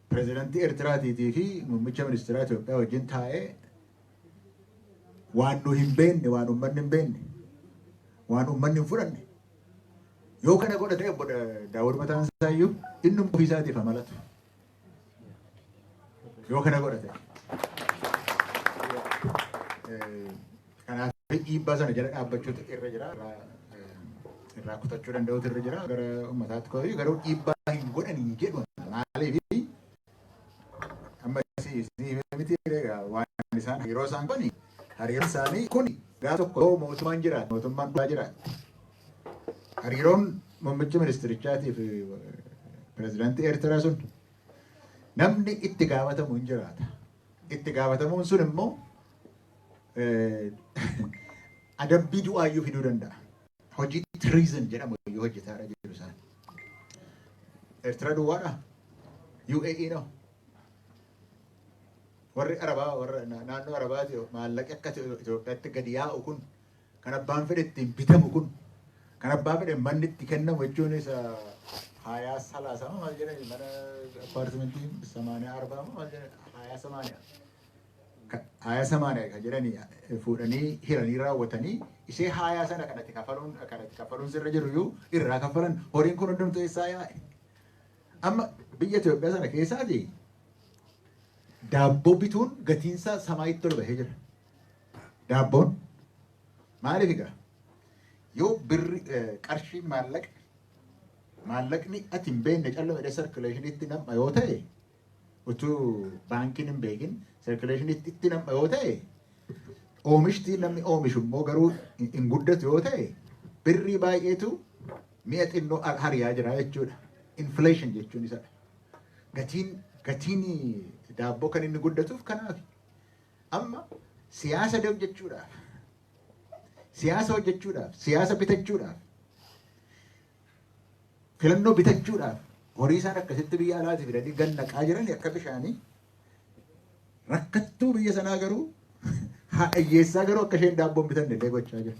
Pireezidaantii Eertiraatii fi muummicha ministeeraa Itoophiyaa wajjin taa'ee waan nu hin beekne, waan uummanni hin beekne, waan uummanni hin fudhanne. Yoo kana godhatee obbo Daawud mataan isaa iyyuu inni ofii isaatiif amalatu. Yoo kana godhate. Kanaaf dhiibbaa sana jala dhaabbachuutu irra jira. Irraa kutachuu danda'utu irra jira. Gara uummataatti koo garuu dhiibbaa hin godhanii jedhu maaliif amma miti waan isaan hariiroo isaan kuni hariiroon isaanii kun gaafa tokko mootummaan jiraata mootummaan dhugaa jiraata. Hariiroon muummicha ministerichaatii fi pireezidaantii Eertiraa sun namni itti gaafatamu hin jiraata. Itti gaafatamuun sun immoo adabbii du'aayyuu fiduu danda'a. Hojii treason jedhamu iyyuu hojjetaa jiru isaan. Eertira duwwaadha. UAE no. Warri Arabaa warra naannoo Arabaati maallaqi akka Itoophiyaatti gadi yaa'u kun kan abbaan fedhe ittiin bitamu kun kan abbaan fedhe manni itti kennamu jechuun isa hayaa salaasama maal jedhani mana appaartimentii 84 maal jedhani hayaa 80 kan jedhani fuudhanii hiranii raawwatanii ishee hayaa sana kanatti kafaluun sirra jiru iyyuu irraa kafalan horiin kun hundumtuu eessaa yaa'e. Amma biyya Itoophiyaa sana keessaati daabboo bituun gatiinsaa samaayitti ol bahee jira. Daabboon maaliif egaa yoo birri qarshiin maallaqni ati hin beekne callamedha sarkuleeshiniitti nam'a yoo ta'e utuu baankiin hin beekin sarkuleeshiniitti itti nam'a yoo ta'e oomishtii namni oomishu immoo garuu hin guddatu yoo ta'e birrii baay'eetu mi'a xinnoo hariyaa jira jechuudha. Inflation jechuun isadha. Gatiin daabboo kan inni guddatuuf kanaaf amma siyaasa hojjechuudhaaf siyaasa bitachuudhaaf filannoo bitachuudhaaf horii isaan akkasitti biyya alaati fidanii gannaqaa jiran akka bishaanii rakkattuu biyya sanaa garuu haadhayyeessaa garuu akka isheen daabboon bitanne illee gochaa jira.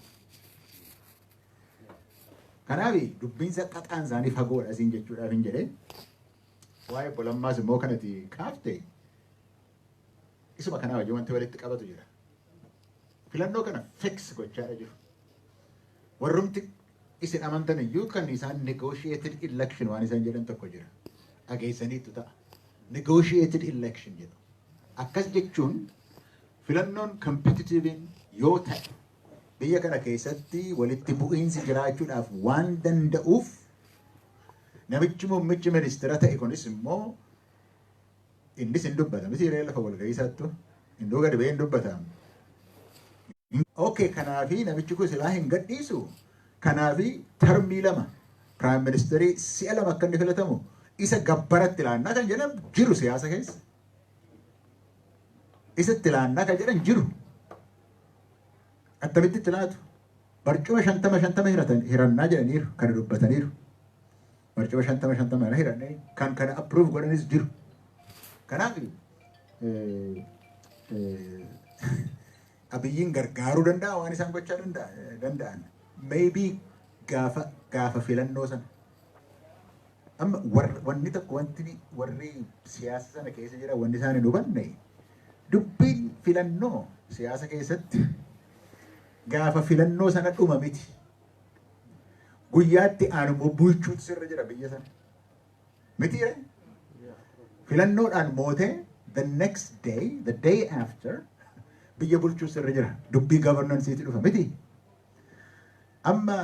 Kanaaf dubbiinsa qaxaan isaanii fagoodha isiin jechuudhaaf hin jedhee waa'ee bolammaas immoo kanatti kaafte isuma kanaa wajjin wanti walitti qabatu jira. Filannoo kana fix gochaadha jiru. Warrumti isin amantan iyyuu kan isaan negotiated election waan isaan jedhan tokko jira. Dhageessaniitu ta'a. Negotiated election jedhu. Akkas jechuun filannoon competitive yoo ta'e biyya kana keessatti walitti bu'iinsi jiraachuudhaaf waan danda'uuf namichi muummichi ministeera ta'e kunis immoo innis hin dubbata miti yeroo lafa walgahii isaattu indoo gadi ba'ee hin dubbatamu. Okay, kanaafi namichi kun silaa hin gadhiisu. Kanaafi termii 2 prime ministerii si'a 2 akka inni filatamu isa gabbaratti ilaannaa kan jedhan jiru siyaasa keessa. Isatti ilaannaa kan jedhan jiru. Attamitti itti laatu barcuma 50 hirannaa jedhaniiru kan dubbataniiru. Barcuma 50 hirannee kan kana approve godhanis jiru. Kanaaf abiyyiin gargaaruu danda'a waan isaan gochaa danda'an. Maybe gaafa filannoo sana. Amma wanni tokko wanti warri siyaasa sana keessa jira wanni isaan hin hubanne dubbiin filannoo siyaasa keessatti gaafa filannoo sana dhuma miti. Guyyaatti aanumoo bulchuutu sirra jira biyya sana. Miti jedhe? Filannoodhaan mootee the next day, the day after biyya bulchuu sirra jira. Dubbii governanceeti dhufa miti. Amma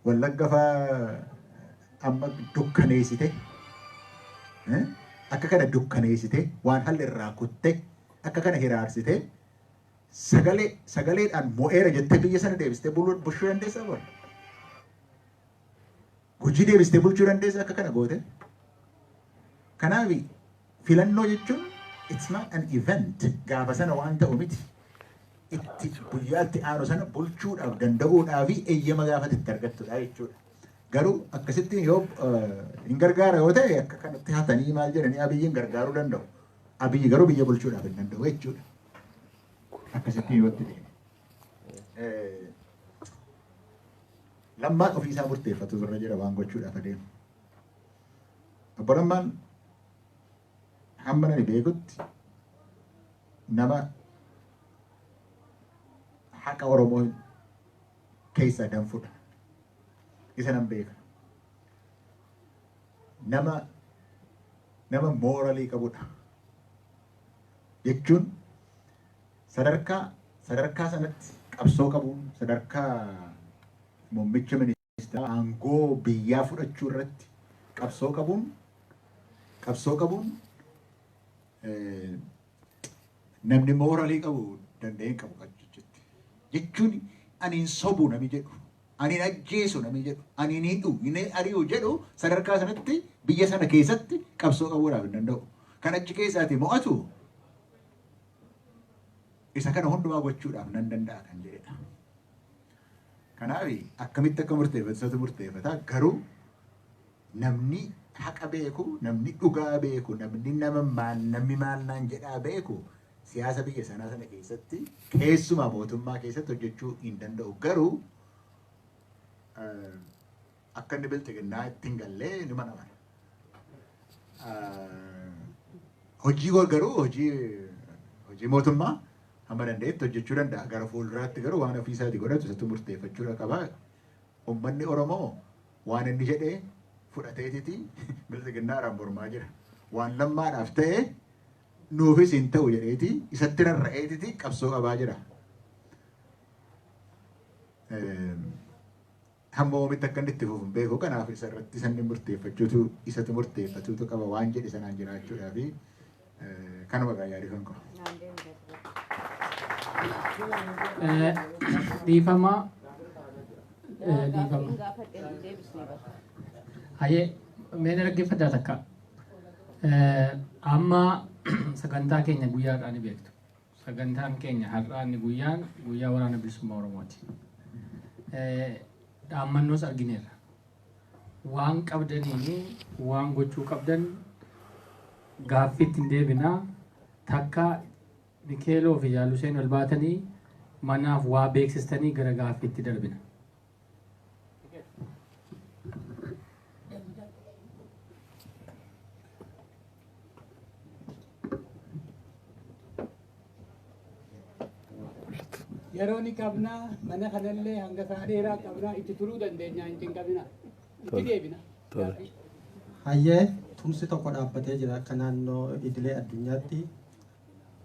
Wallagga fa'aa amma dukkaneessite akka kana dukkaneessite waan halli irraa kutte akka kana hiraarsite sagaleedhaan mo'eera jettee biyya sana deebistee bulchuu dandeessaa boona. Gujii deebistee bulchuu dandeessaa akka kana goote. Kanaaf filannoo jechuun it's not an event gaafa sana waan ta'u miti. itti guyyaatti aanu sana bulchuudhaaf danda'uudhaa fi eeyyama gaafate itti argattudha jechuudha. Garuu akkasitti yoo hin gargaara yoo ta'e akka kanatti hatanii maal jedhanii abiyyiin gargaaruu danda'u. Abiyyi garuu biyya bulchuudhaaf hin danda'u jechuudha. Akkasitti yoo itti deeme. Lammaan ofiisaa murteeffatu irra jira waan gochuudhaaf adeemu. Obbo Lammaan hamma nani beekutti nama haqa Oromoo keessaa danfudha. Isa nan beeka. Nama mooralii qabudha. Jechuun sadarkaa sanatti qabsoo qabuun sadarkaa muummicha ministeera aangoo biyyaa fudhachuu irratti qabsoo qabuun namni mooralii qabu danda'een qabu jechuudha. Jechuun ani hin sobu nami jedhu, ani hin ajjeesu nami jedhu, ani hin hidhu, hin ari'u jedhu sadarkaa sanatti biyya sana keessatti qabsoo qabuudhaaf hin danda'u. Kan achi keessaati mo'atu isa kana hundumaa gochuudhaaf nan danda'a kan jedhedha. Kanaaf akkamitti akka murteeffatu murteeffata. Garuu namni haqa beeku, namni dhugaa beeku, namni namni maal naan jedhaa beeku siyaasa biyya sanaa sana keessatti keessumaa mootummaa keessatti hojjechuu hin danda'u. Garuu akka inni bilxiginnaa ittiin gallee numa nama. Hojii garuu hojii mootummaa hamma dandeetti hojjechuu danda'a. Gara fuulduraatti garuu waan ofiisaatii godhatu isatti murteeffachuudha qaba. Uummanni Oromoo waan inni jedhee fudhateetiti bilxiginnaadhaan mormaa jira. Waan lammaadhaaf ta'e nuufis hin ta'u jedheeti isatti rarra'eetiti qabsoo qabaa jira. Hamma oomitti akka inni itti fufu hin beeku. Kanaaf isa irratti sanni murteeffachuutu isatti murteeffatuutu qaba waan jedhe sanaan jiraachuudhaa fi kanuma gaayyaadhi kan qabu. Dhiifama. Hayyee meena dhaggeeffadhaa takka. Amma sagantaa keenya guyyaadhaan ni beektu. Sagantaan keenya har'aan guyyaa waraana bilisummaa Oromooti. Dhaammannoos argineerra. Waan qabdanii waan gochuu qabdan gaaffiitti hin deebinaa takka Mikeeloo fi Jaaluseen ol baatanii manaaf waa beeksistanii gara gaaffiitti darbina. Yeroo ni qabnaa mana kanallee hanga sa'a dheeraa qabnaa itti turuu dandeenya hin qabina. Itti deebina. Hayyee tumsi tokko dhaabbatee jira akka naannoo idilee addunyaatti.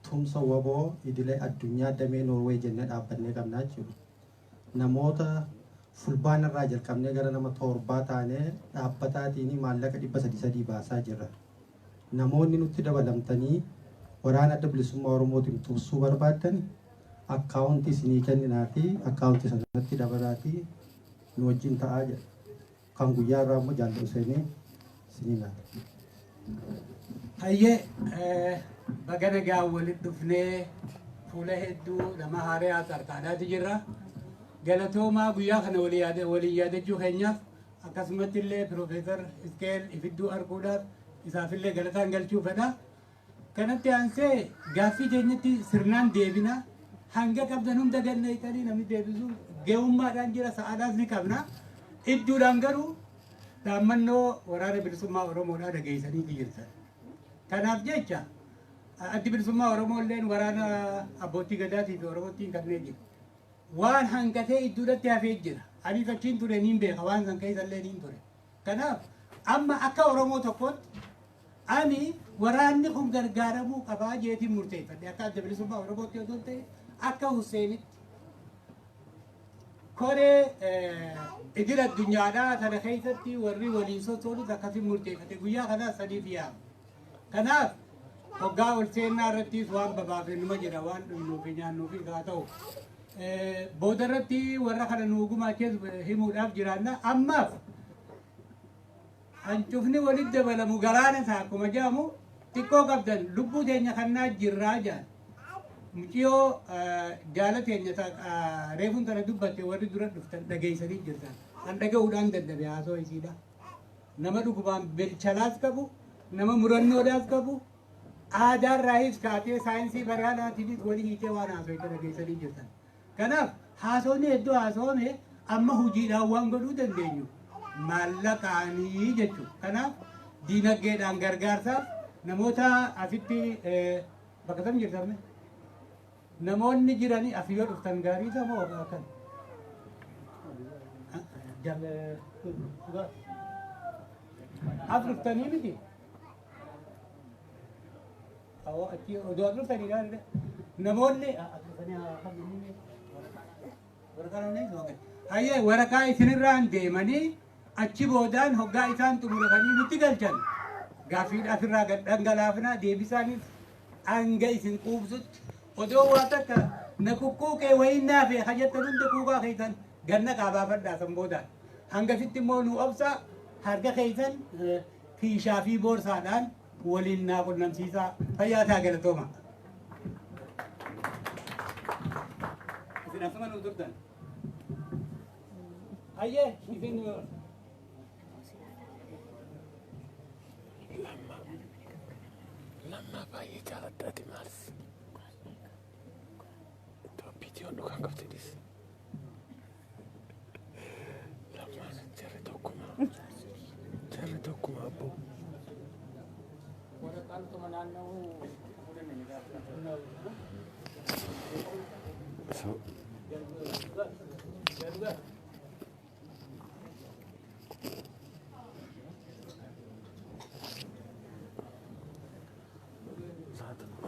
Tumsa waboo idilee addunyaa damee Noorwee jennee dhaabbannee qabnaa jechuudha. Namoota fulbaana irraa jalqabnee gara nama 7 taanee dhaabbataatiin maallaqa 300 baasaa jirra. Namoonni nutti dabalamtanii waraana adda bilisummaa Oromootiin tumsuu barbaaddan akkaawuntii isinii kenninaati akkaawuntii sanatti dabalaatii nu wajjin ta'aa jira. Kan guyyaa irraa immoo jaallu seenee isinii laata. Hayyee baga nagaa walitti dhufnee fuula hedduu nama haaraa tartaadhaati jirra. Galatoomaa guyyaa kana waliin yaadachuu keenyaaf akkasumatti illee Prof.Hisqeel ifidduu arguudhaaf isaafillee galataan galchuu fedha. Kanatti aansee gaaffii keenyatti sirnaan deebina. Hanga qabdan hunda ganna hiikanii namni deebisu ga'ummaadhaan jira sa'aadhaas ni qabna. Idduudhaan garuu dhaammannoo waraana bilisummaa Oromoodhaa dhageessanii jirtan. Kanaaf jecha addi bilisummaa Oromoo illeen waraana abbootii gadaatii fi Oromootiin kanneen jiru. Waan hanqatee idduudhatti hafee jira. Ani fakkiin ture niin beeka waan san keessa illee niin ture. Kanaaf amma akka Oromoo tokkotti ani waraanni kun gargaaramuu qabaa jeetiin murteeffadhe akka adda bilisummaa Oromootti yoo ta'e akka Huseenitti. Koree idil addunyaadhaa kana keessatti warri waliin sochoonis akkasiin murteeffate guyyaa kanaas sadiif yaa'u. Kanaaf hoggaa ol seennaa irrattis waan babaafnuma jira waan dhumnuu fi nyaannuu fi haa ta'u. Booda irratti warra kana nu gumaachees himuudhaaf jiraanna ammaaf hancufni walitti dabalamu galaana isaa akkuma jedhamu xiqqoo qabdan lubbuu teenya kannaa jirraa jaan Muciyo jaalateenya reefuun tana dubbatte warri dura dhuftan dhageessanii jirtan. An dhaga'uudhaan dadhabe haasoo isiidha. Nama dhugumaan bilchalaas qabu, nama murannoodhaas qabu, aadaarraayis kaatee saayinsii baraanaatiinis walii hiikee waan haasoo itti dhageessanii jirtan. Kanaaf haasoonni hedduu haasawame amma hojiidhaan waan godhuu dandeenyu maallaqaanii jechuudha. Kanaaf diinagdeedhaan gargaarsaaf namoota asitti bakka kam jirtan namoonni jiranii as yoo dhuftan gaarii isa moo akkan as dhuftanii miti achi odoo as dhuftanii gaariidha namoonni hayyee waraqaa isinirraan deemanii achi boodaan hoggaa isaan xumuratanii nutti galchan gaaffiidhaaf irraa dhangalaafna deebisaanis hanga isin quubsutti odoo waa takka na kukkuuqee wayinnaa fi hajjattan hunda kuuqaa keessan ganna qaabaafadhaa san boodaan hangasitti immoo nu obsaa harka keessan kiishaa fi boorsaadhaan waliin naa qunnamsiisaa fayyaataa galatooma. Isin asuma nu turtan. Hayyee isin Lama baay'ee jaaladhaati maalis. Iddoo viidiyoon dhugaan qabsiidhis. Lamaan jarri tokkuma abboo.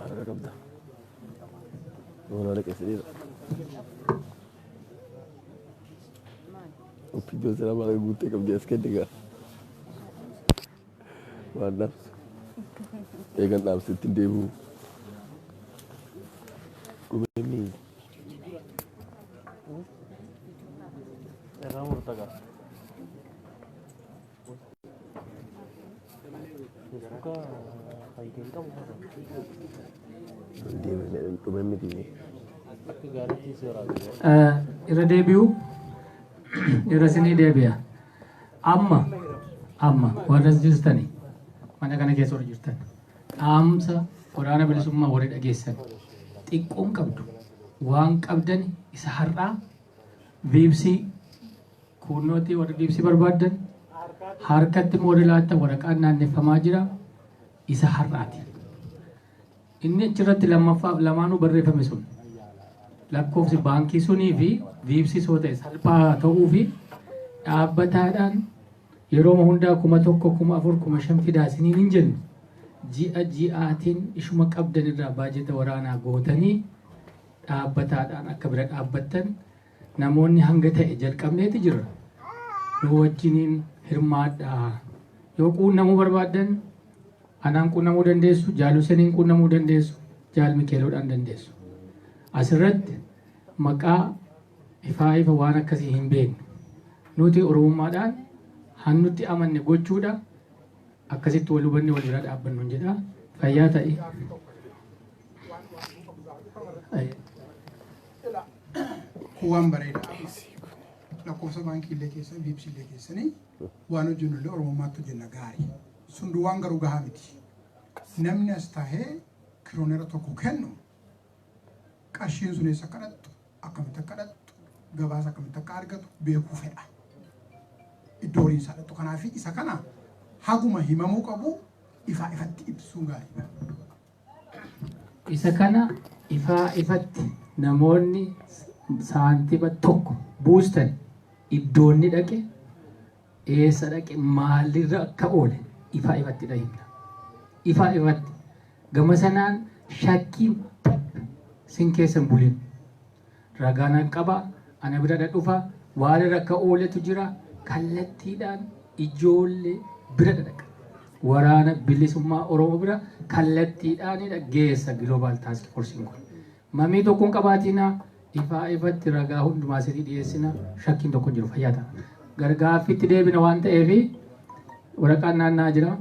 Harga qabda. Walaala qeessiidha. Viidiyoo sana mara guuttee qabdi as kenni gaa. Waan dhaabsu. Eegan dhaabsu ittiin deebi'u. Qubeenni. Irraa murtagaa. Irra deebi'u irra sinii deebi'a. Amma warra jirtani mana kana keessa warra jirtan dhaamsa waraana bilisummaa warri dhageessan xiqqoon qabdu waan qabdan isa har'aa viibsii kunnootii warra viibsii barbaaddan harkatti moodelaatti waraqaan naanneeffamaa jira isa har'aati. Inni achirratti lammaffaa lamaanuu barreeffame sun lakkoofsi baankii sunii fi viibsii soo ta'e salphaa ta'uu fi dhaabbataadhaan yeroo hundaa 1,000, 4,000, 5,000 fidaasiniin hin jennu ji'aatiin ishuma qabdan irraa baajeta waraanaa gootanii dhaabbataadhaan akka bira dhaabbattan namoonni hanga ta'e jalqabneeti jira. Nu wajjiniin hirmaadhaa yoo quunnamuu barbaaddan anaan quunnamuu dandeessu, jaalusaniin quunnamuu dandeessu, jaal Mikeeloodhaan dandeessu. Asirratti maqaa ifa waan akkasii hin beeknu. Nuti Oromummaadhaan hannutti amanne gochuudha. Akkasitti wal hubanne wal bira dhaabbannu jedha. Fayyaa ta'e. Waan bareedaa. Lakkoofsa baankiilee keessa viibsiilee keessanii waan hojjennullee Oromummaatti hojjenna gaarii. Sun waan garuu gahaa miti. Namni as taa'ee kiloonera tokko kennu qarshiin sun eessa kadhattu akkamitti akka kadhattu gabaasa akkamitti akka argatu beekuu fedha. Iddoo horiin isaa dhattu kanaaf isa kana haguma himamuu qabu ifatti ibsuun gaariidha. Isa kana ifatti namoonni saantiba tokko buustan iddoonni dhaqe eessa dhaqe maalirra akka oole ifatti dhahimna. Ifatti gama sanaan shakkiin sin keessan bulin ragaan qaba ana bira dhufa waan irra akka ooletu jira kallattiidhaan ijoollee bira dhaqa waraana bilisummaa Oromoo bira kallattiidhaan geessa Global Task Force kun mamii tokkoon qabaatina ifatti ragaa hundumaa sirii dhiyeessina shakkiin tokko jiru fayyaata gargaaffitti deebina waan ta'eef waraqaan naannaa jira.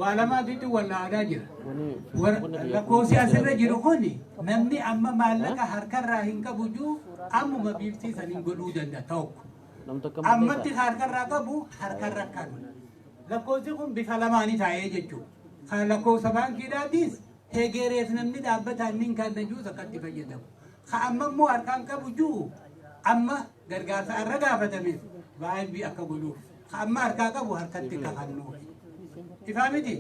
waa lamaatitti wallaadaa jira. Lakkoofsi asirra jiru kuni namni amma maallaqa harkarraa hin qabu jiru ammuma biiftii saniin godhuu danda'a tokko. Ammatti harkarraa qabu harkarra kan. Lakkoofsi kun bifa lamaanii taa'ee jechuudha. Kan lakkoofsa baankiidhaatis heegerees namni dhaabbataan ni kan jiru akkatti fayyadamu. Kan amma immoo harkaan qabu jiru amma gargaarsa irra gaafatames baay'ee akka godhuuf. Kan amma harkaa qabu harkatti kafannuuf. Ifaa miti?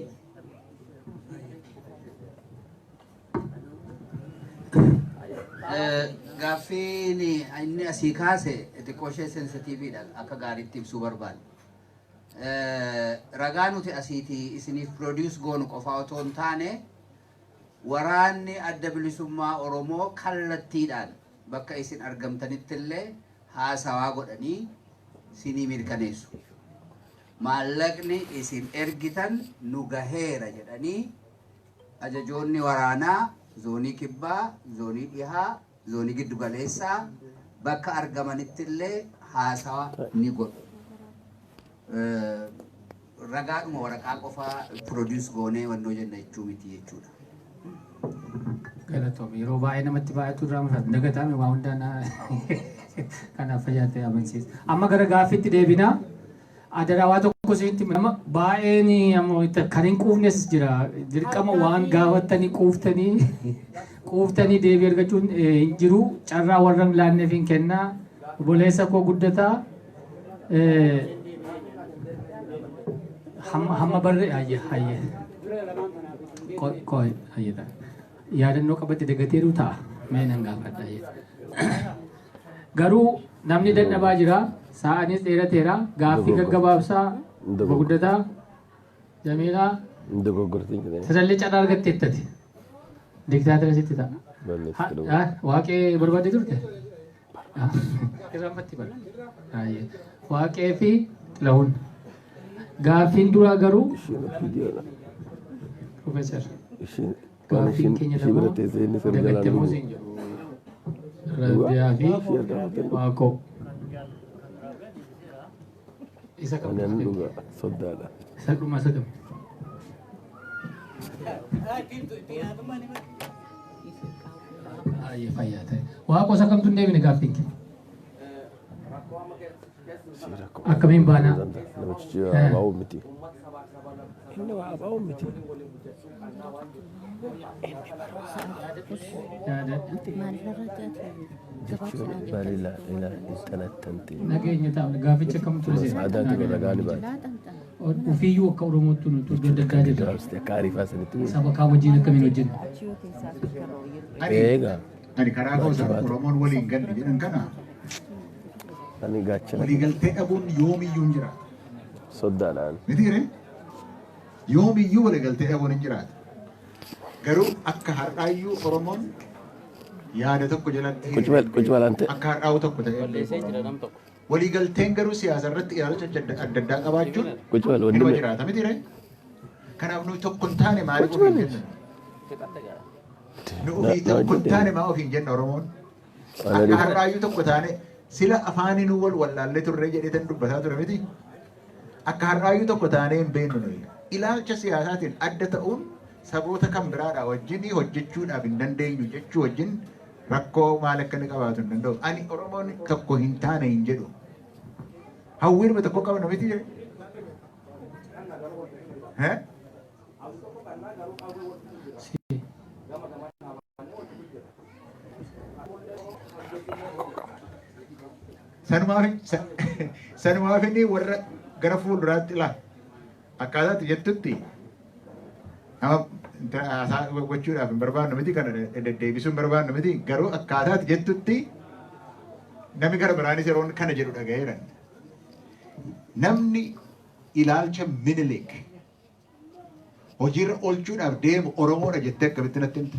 Gaaffiin inni asii kaase xiqqoo ishee sensitiiviidha akka gaariitti ibsuu barbaada. Ragaa nuti asiitii isiniif produce goonu qofaa otoo hin taane waraanni adda bilisummaa Oromoo kallattiidhaan bakka isin argamtanitti illee haasawaa godhanii isinii mirkaneessu. Maallaqni isin ergitan nu gaheera jedhanii ajajoonni waraanaa zoonii kibbaa, zoonii dhihaa, zoonii giddu galeessaa bakka argamanitti illee haasawaa ni godhu. Ragaadhuma waraqaa qofaa produce goonee wannoo jenna jechuu miti jechuudha. Galatoom yeroo baay'ee namatti baay'atu irraa mul'ata. Dagatame waa hundaan kanaaf fayyaatee amansiisa. Amma gara gaaffiitti deebinaa. Adaraa waa tokko seenti nama baay'een kan hin quufnes jira. Dirqama waan gaafatanii quuftanii deebii argachuun hin jiru. Carraa warra laanneef hin kennaa. Obboleessa koo guddataa. Hamma barree hayye. Koi hayyeedha. Yaadannoo qabatti dagateeru ta'a. Mee nan gaafadha. Garuu namni dadhabaa jira. Sa'aanis dheerateera. Gaaffii gaggabaabsaa guddataa Jamiilaa sasallee carraa argatteettati. Diktaatira sitti ta'a. Waaqee barbaadde turte? Irraanfatti bara. Waaqee fi Xilahuun. Gaaffiin duraa garuu Profeesar. Gaaffiin keenya lamaa dagatte muuziin jedhu. Rabbiyaa fi Waaqoo. Isa kam sodaadha. Isa dhuma isa kam. Ayyee fayyaa ta'e. Waaqoo isa kamtu hin deebine gaaffiin kee. Akkamiin baanaa? Namichi abaa'uu miti. Inni waa abaa'uu miti. Nageenya taa'u gaaficha kamtu ofiiyyuu akka Oromootti nuti iddoo adda addaa jirra. Saba kaa wajjin akkamiin hojjenna? Ani karaa koosa Oromoon waliin galli jedhan kana waliigaltee dhabuun yoomiyyuu hin jiraatu. Soddaadhaan. Mitiire yoomiyyuu waliigaltee dhabuun hin jiraatu. Garuu akka har'aayyuu Oromoon yaada tokko jalatti akka har'aa'u tokko ta'e waliigalteen garuu siyaasa irratti ilaalcha adda addaa qabaachuun inuma jiraata mitiire. Kanaaf nuyi tokko hin taane maaliif ofiin jenna? Nu ofii tokko hin taane maa ofiin jenna Oromoon? Akka har'aayyuu tokko taane sila afaaninuu wal wallaallee turree jedheetan dubbataa ture miti. Akka har'aayyuu tokko taanee hin beeknu nuyi. Ilaalcha siyaasaatiin adda ta'uun saboota kan biraadhaa wajjin hojjechuudhaaf hin dandeenyu jechuu wajjin rakkoo maal akka inni qabaatu hin danda'u. Ani Oromoon tokko hin taane hin jedhu. Hawwiinuma tokko qabna miti jedhe. Sanumaaf inni warra gara fuulduraatti ilaa akkaataatti jettutti nama gochuudhaaf hin barbaannu miti kana deddeebisuu hin barbaannu miti garuu akkaataatti jettutti namni gara biraanis yeroo kana jedhu dhagaheeran. Namni ilaalcha Minilik hojiirra oolchuudhaaf deemu Oromoodha jettee akkamitti natti himte?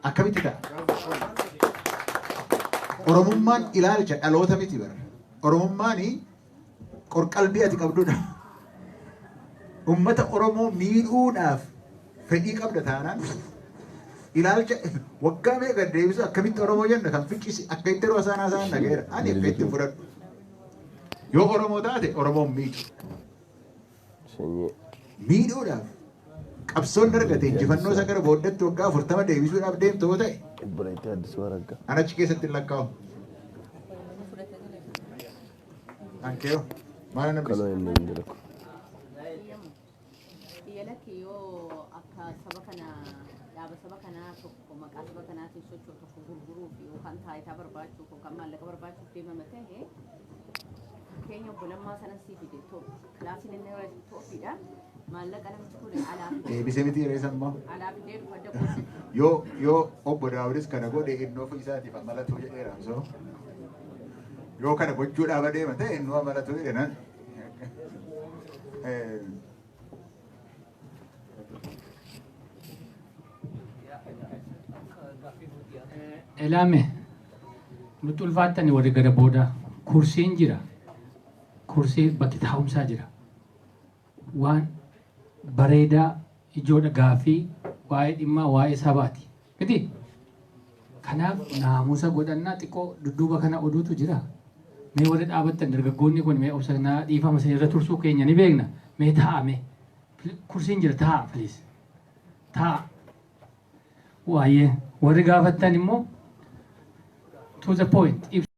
Akkamitti ta'a? Oromummaan ilaalcha dhaloota miti bara. Oromummaan qorqalbii ati qabdudha. Ummata Oromoo miidhuudhaaf fedhii qabda taanaan ilaalcha waggaa meeqa deebisu akkamitti Oromoo jenna kan ficcisi akka itti yeroo isaan haasa'an dhagaheera. Ani akka itti fudhadhu. Yoo Oromoo taate Oromoon miidhu. Sanyii. Miidhuudhaaf qabsoon dargate injifannoo isa gara booddeetti waggaa 40 deebisuudhaaf deemtoo ta'e Ibreetii Addisuu Araggaa. an achi keessatti hin lakkaa'u. Ankeeyo maal namni Kanoo inni hin jiru. Qileetti yoo akka saba kana dhaaba saba kanaa tokko maqaa saba kanaatiin socho'u tokko gurguruuf yookaan taayitaa barbaachuuf yookaan maallaqa barbaachuuf deemame ta'e keenya obbolammaa sanan sii fide kilaasiin inni Itoophiidha maallaqa namichi kun alaa deebisee miti reessan immoo alaa fidee dhufa daboose. yoo obbo Daawudis kana godhe innoo isaatiif amalatu jedheera so yoo kana gochuudhaaf adeema ta'e innoo amalatu jedhenan Elame nuti ulfaattani warri gara booda kursiin jira. Kursii bakki taa'umsaa jira. Waan bareedaa ijoodha gaafii waa'ee dhimmaa waa'ee sabaati. Miti kanaaf naamusa godhannaa xiqqoo dudduuba kana oduutu jira. Mee warri dhaabattan dargaggoonni kun mee obsanaa dhiifama sanirra tursuu keenya ni beekna. Mee taa'ame kursiin jira taa'a please. Taa'a. Waa'ee warri gaafattan immoo to the point.